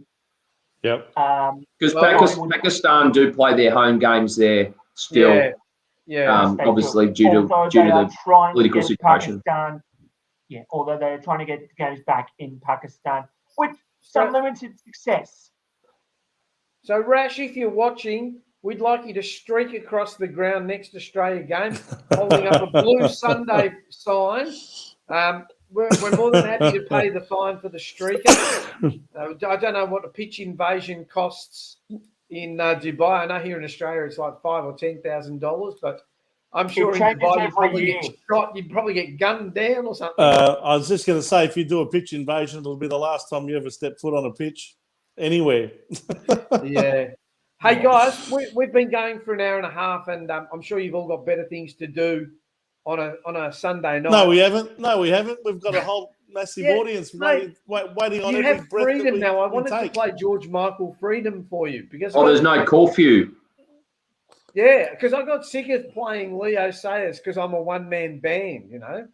Yep. Because Well, Pakistan do play their home games there still, Yeah, yeah. yes, they do. obviously due Although to they are the trying to political get situation. Pakistan, although they're trying to get games back in Pakistan with some So- limited success. So, Rash, if you're watching, we'd like you to streak across the ground next Australia game, holding up a blue Sunday sign. We're more than happy to pay the fine for the streaker. I don't know what a pitch invasion costs in Dubai. I know here in Australia it's like $5,000 or $10,000, but I'm sure in changes Dubai you'd every probably year. get shot. You'd probably get gunned down or something. I was just going to say, if you do a pitch invasion, it'll be the last time you ever step foot on a pitch anywhere. Yeah. Hey guys, we've been going for an hour and a half, and I'm sure you've all got better things to do on a Sunday night. No, we haven't. We've got a whole massive Yeah, audience mate, waiting on you every have breath that freedom we, now. I we wanted to take. play George Michael Freedom for you because There's no curfew. yeah, because I got sick of playing Leo Sayers because I'm a one-man band, you know.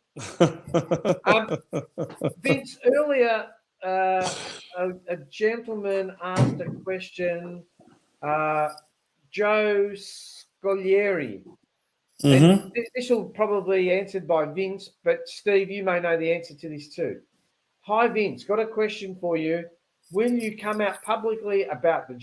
Vince, earlier a gentleman asked a question, Joe Scoglieri. And this will probably be answered by Vince, but Steve, you may know the answer to this too. Hi, Vince. Got a question for you. Will you come out publicly about the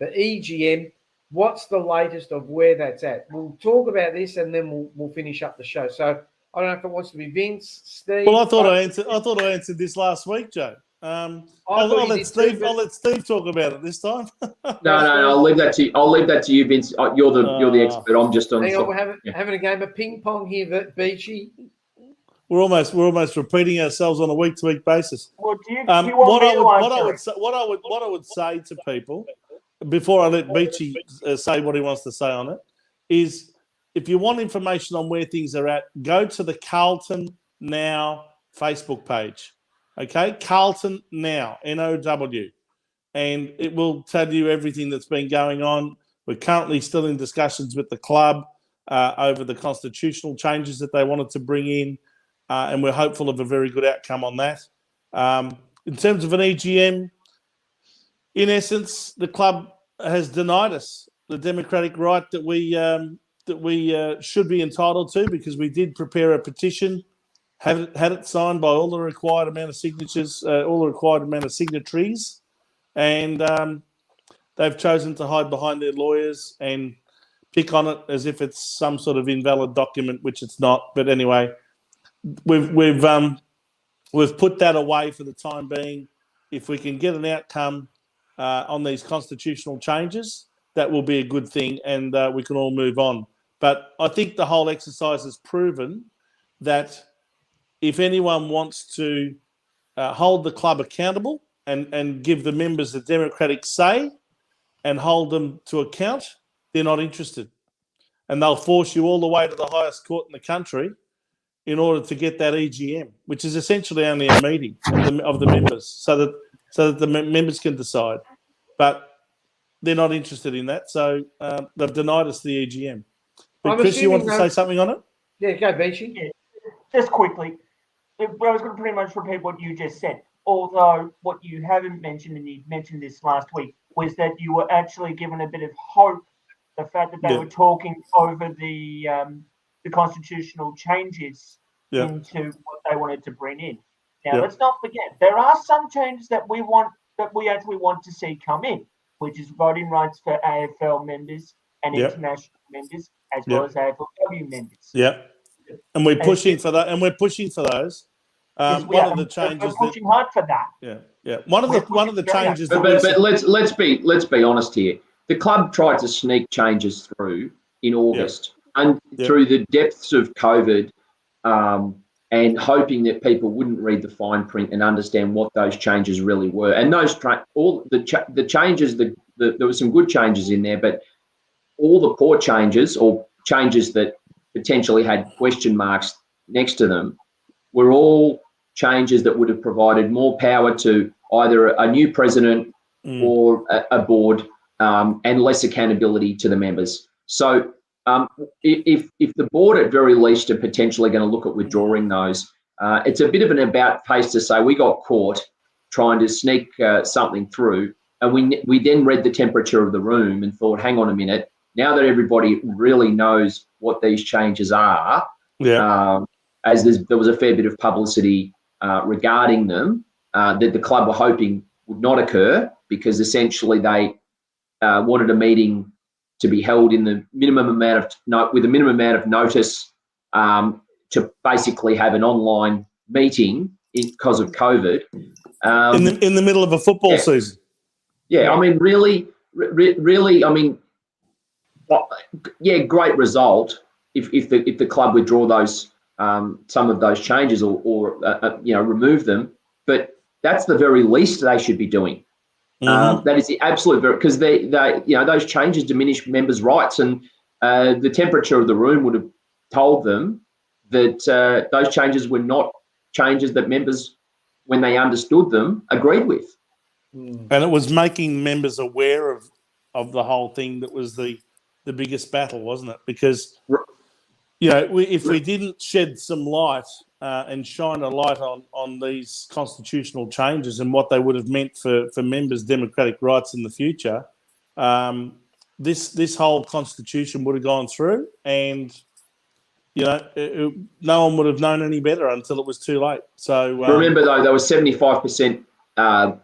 EGM? What's the latest of where that's at? We'll talk about this and then we'll finish up the show. So I don't know if it wants to be Vince, Steve. Well, I thought I answered this last week, Joe. I'll let Steve talk about it this time. No, I'll leave that to you. I'll leave that to you, Vince. You're the expert. I'm just on. Hang on, we're having a game of ping pong here, Beachy. We're almost repeating ourselves on a week-to-week basis. Well, do you want me to what I would say to people before I let Beachy say what he wants to say on it is, if you want information on where things are at, go to the Carlton Now Facebook page. Okay, Carlton Now, NOW, and it will tell you everything that's been going on. We're currently still in discussions with the club over the constitutional changes that they wanted to bring in, and we're hopeful of a very good outcome on that. In terms of an EGM, in essence, the club has denied us the democratic right that we should be entitled to, because we did prepare a petition, had it signed by all the required amount of signatures, all the required amount of signatories, and they've chosen to hide behind their lawyers and pick on it as if it's some sort of invalid document, which it's not. But anyway, we've put that away for the time being. If we can get an outcome on these constitutional changes, that will be a good thing, and we can all move on. But I think the whole exercise has proven that if anyone wants to hold the club accountable and give the members a democratic say and hold them to account, they're not interested. And they'll force you all the way to the highest court in the country in order to get that EGM, which is essentially only a meeting of the members, so that the members can decide. But they're not interested in that, so they've denied us the EGM. But Chris, you want to say something on it? Yeah, go, Beachy. Yeah, just quickly. I was going to pretty much repeat what you just said. Although what you haven't mentioned, and you mentioned this last week, was that you were actually given a bit of hope. The fact that they were talking over the constitutional changes into what they wanted to bring in. Now, let's not forget, there are some changes that we actually want to see come in, which is voting rights for AFL members and international members, as well as AFLW members. Yeah, and we're pushing for that, and we're pushing for those. One of the changes we're pushing hard for that. Yeah. One of the changes. But let's be honest here. The club tried to sneak changes through in August, and through the depths of COVID, and hoping that people wouldn't read the fine print and understand what those changes really were. And those the changes, there were some good changes in there, but all the poor changes, or changes that potentially had question marks next to them, were all changes that would have provided more power to either a new president or a board, and less accountability to the members. So if the board at very least are potentially going to look at withdrawing those, it's a bit of an about face to say we got caught trying to sneak something through, and we then read the temperature of the room and thought, hang on a minute, now that everybody really knows what these changes are, as there was a fair bit of publicity regarding them, that the club were hoping would not occur, because essentially they wanted a meeting to be held in the minimum amount of with a minimum amount of notice, to basically have an online meeting because of COVID. In the middle of a football season. Yeah, I mean, really, I mean, great result if the club withdraw those some of those changes or remove them, but that's the very least they should be doing. That is the absolute, because they those changes diminish members' rights, and the temperature of the room would have told them that those changes were not changes that members, when they understood them, agreed with. And it was making members aware of the whole thing that was the biggest battle, wasn't it? Because if we didn't shed some light and shine a light on these constitutional changes and what they would have meant for members' democratic rights in the future, this whole constitution would have gone through, and no one would have known any better until it was too late. So remember, though, there was 75%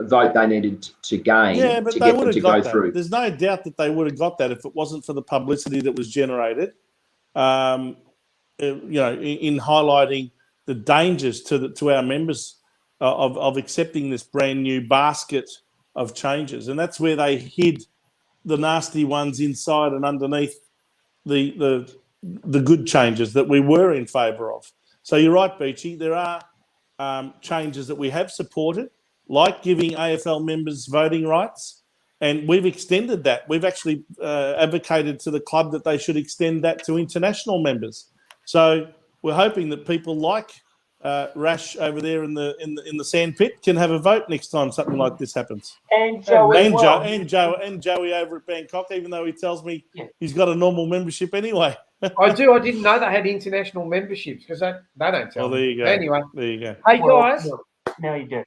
vote they needed to gain to get them to go through. There's no doubt that they would have got that if it wasn't for the publicity that was generated. In highlighting the dangers to our members of accepting this brand new basket of changes, and that's where they hid the nasty ones inside and underneath the good changes that we were in favour of. So you're right, Beachy. There are changes that we have supported, like giving AFL members voting rights, and we've extended that. We've actually advocated to the club that they should extend that to international members. So we're hoping that people like Rash over there in the sandpit can have a vote next time something like this happens. And Joey, and Joey over at Bangkok, even though he tells me he's got a normal membership anyway. I do. I didn't know they had international memberships, because they don't tell me. There you go. Anyway, there you go. Hey guys. Now you do.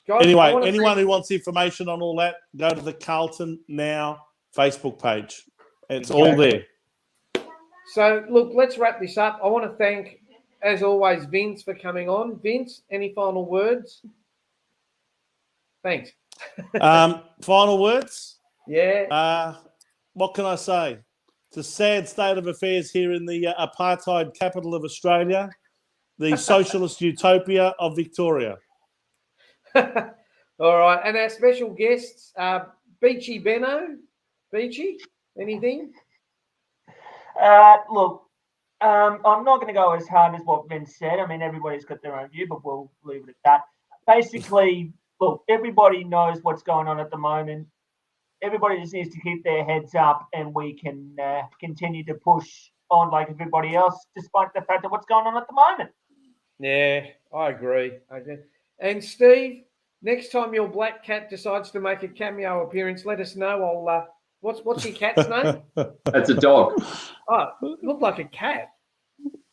Guys, anyway, anyone who wants information on all that, go to the Carlton Now Facebook page. It's all there. So, look, let's wrap this up. I want to thank, as always, Vince for coming on. Vince, any final words? Thanks. Final words? Yeah. What can I say? It's a sad state of affairs here in the apartheid capital of Australia, the socialist utopia of Victoria. All right. And our special guests, Beachy Benno. Beachy, anything? Look, I'm not going to go as hard as what Vince said. I mean, everybody's got their own view, but we'll leave it at that. Basically, look, everybody knows what's going on at the moment. Everybody just needs to keep their heads up, and we can continue to push on like everybody else, despite the fact of what's going on at the moment. Yeah, I agree. Okay. And Steve, next time your black cat decides to make a cameo appearance, let us know. I'll what's your cat's name? That's a dog. Oh, it looked like a cat.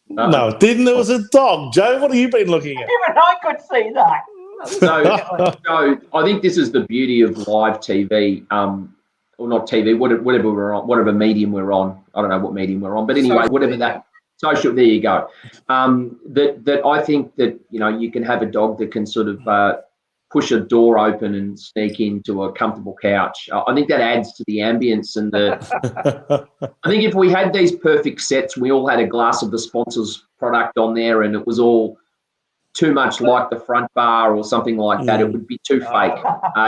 No, it didn't. It was a dog. Joe, what have you been looking at? Even I could see that. So I think this is the beauty of live TV, or not TV, whatever we're on, whatever medium we're on. I don't know what medium we're on, but anyway, whatever that social. There you go. That I think that you can have a dog that can sort of push a door open and sneak into a comfortable couch. I think that adds to the ambience and the. I think if we had these perfect sets, we all had a glass of the sponsor's product on there, and it was all too much like the front bar or something like that, it would be too fake,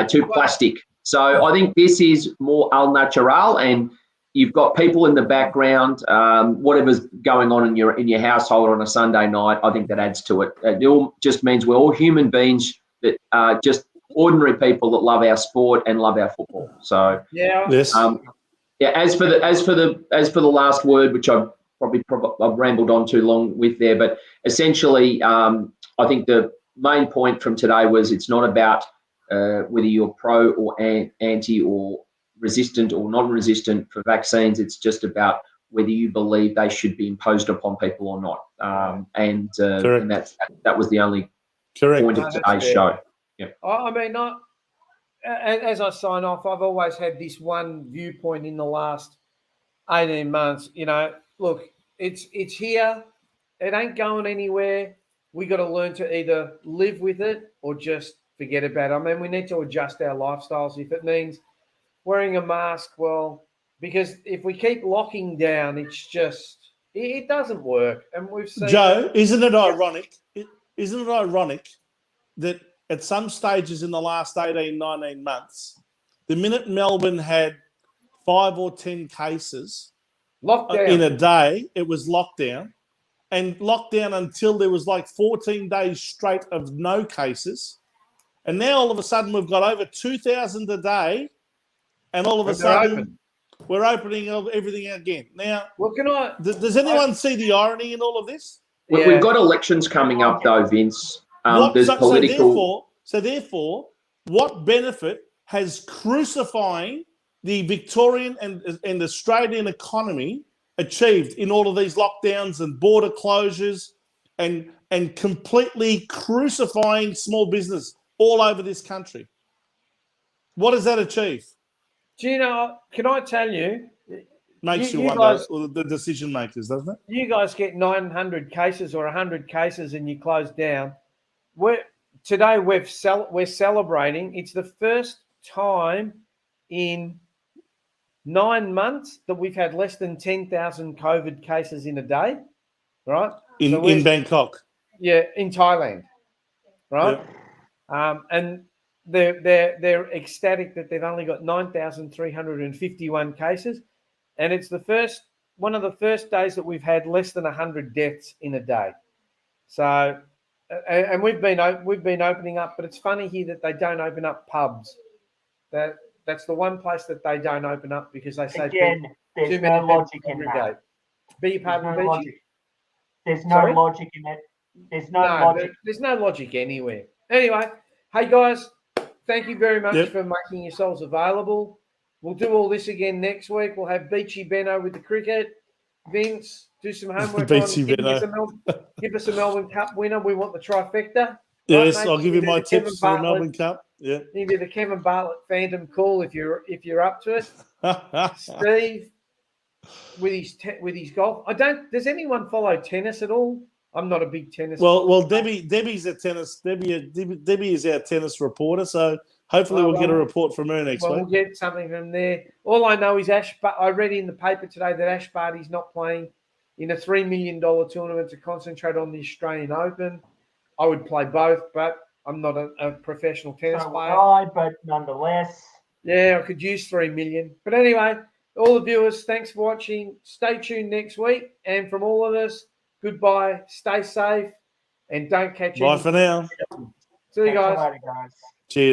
too plastic. So I think this is more al natural, and you've got people in the background, whatever's going on in your household on a Sunday night. I think that adds to it. It all just means we're all human beings that are just ordinary people that love our sport and love our football. So yes. As for the last word, which I've rambled on too long with there, but essentially. I think the main point from today was it's not about whether you're pro or anti or resistant or non-resistant for vaccines. It's just about whether you believe they should be imposed upon people or not. And that was the only point of today's show. Yeah. I mean, as I sign off, I've always had this one viewpoint in the last 18 months. You know, look, it's here. It ain't going anywhere. We got to learn to either live with it or just forget about it. I mean, we need to adjust our lifestyles. If it means wearing a mask, well, because if we keep locking down, it's just, it doesn't work. And we've seen... Joe, isn't it ironic? Isn't it ironic that at some stages in the last 18, 19 months, the minute Melbourne had 5 or 10 cases in a day, it was lockdown. And lockdown until there was like 14 days straight of no cases. And now all of a sudden we've got over 2,000 a day. And all of a sudden we're opening everything again. Now, does anyone see the irony in all of this? Yeah. We've got elections coming up though, Vince. So therefore, what benefit has crucifying the Victorian and Australian economy achieved in all of these lockdowns and border closures and completely crucifying small business all over this country? What does that achieve? Do you know, can I tell you? Makes you wonder, the decision makers, doesn't it? You guys get 900 cases or 100 cases and you close down. Today we're celebrating. It's the first time in 9 months that we've had less than 10,000 COVID cases in a day, right? In Bangkok. Yeah, in Thailand, right? Yeah. And they're ecstatic that they've only got 9,351 cases, and it's one of the first days that we've had less than 100 deaths in a day. So, and we've been opening up, but it's funny here that they don't open up pubs. That's the one place that they don't open up because they say there's no logic in that. There's no logic in it. There's no logic. There's no logic anywhere. Anyway, hey guys, thank you very much for making yourselves available. We'll do all this again next week. We'll have Beachy Benno with the cricket. Vince, do some homework on give us a Melbourne Cup winner. We want the trifecta. Yes, right, I'll give you my tips for the Melbourne Cup. Yeah, give you the Kevin Bartlett Phantom call if you're up to it. Steve with his golf. Does anyone follow tennis at all? I'm not a big tennis. Well, Debbie's a tennis. Debbie is our tennis reporter. So hopefully we'll get a report from her next week. We'll get something from there. All I know is I read in the paper today that Ash Barty's not playing in a $3 million tournament to concentrate on the Australian Open. I would play both, but I'm not a professional tennis player. But nonetheless. Yeah, I could use $3 million. But anyway, all the viewers, thanks for watching. Stay tuned next week. And from all of us, goodbye. Stay safe and don't catch Bye for now. See you guys. Later, guys. Cheers.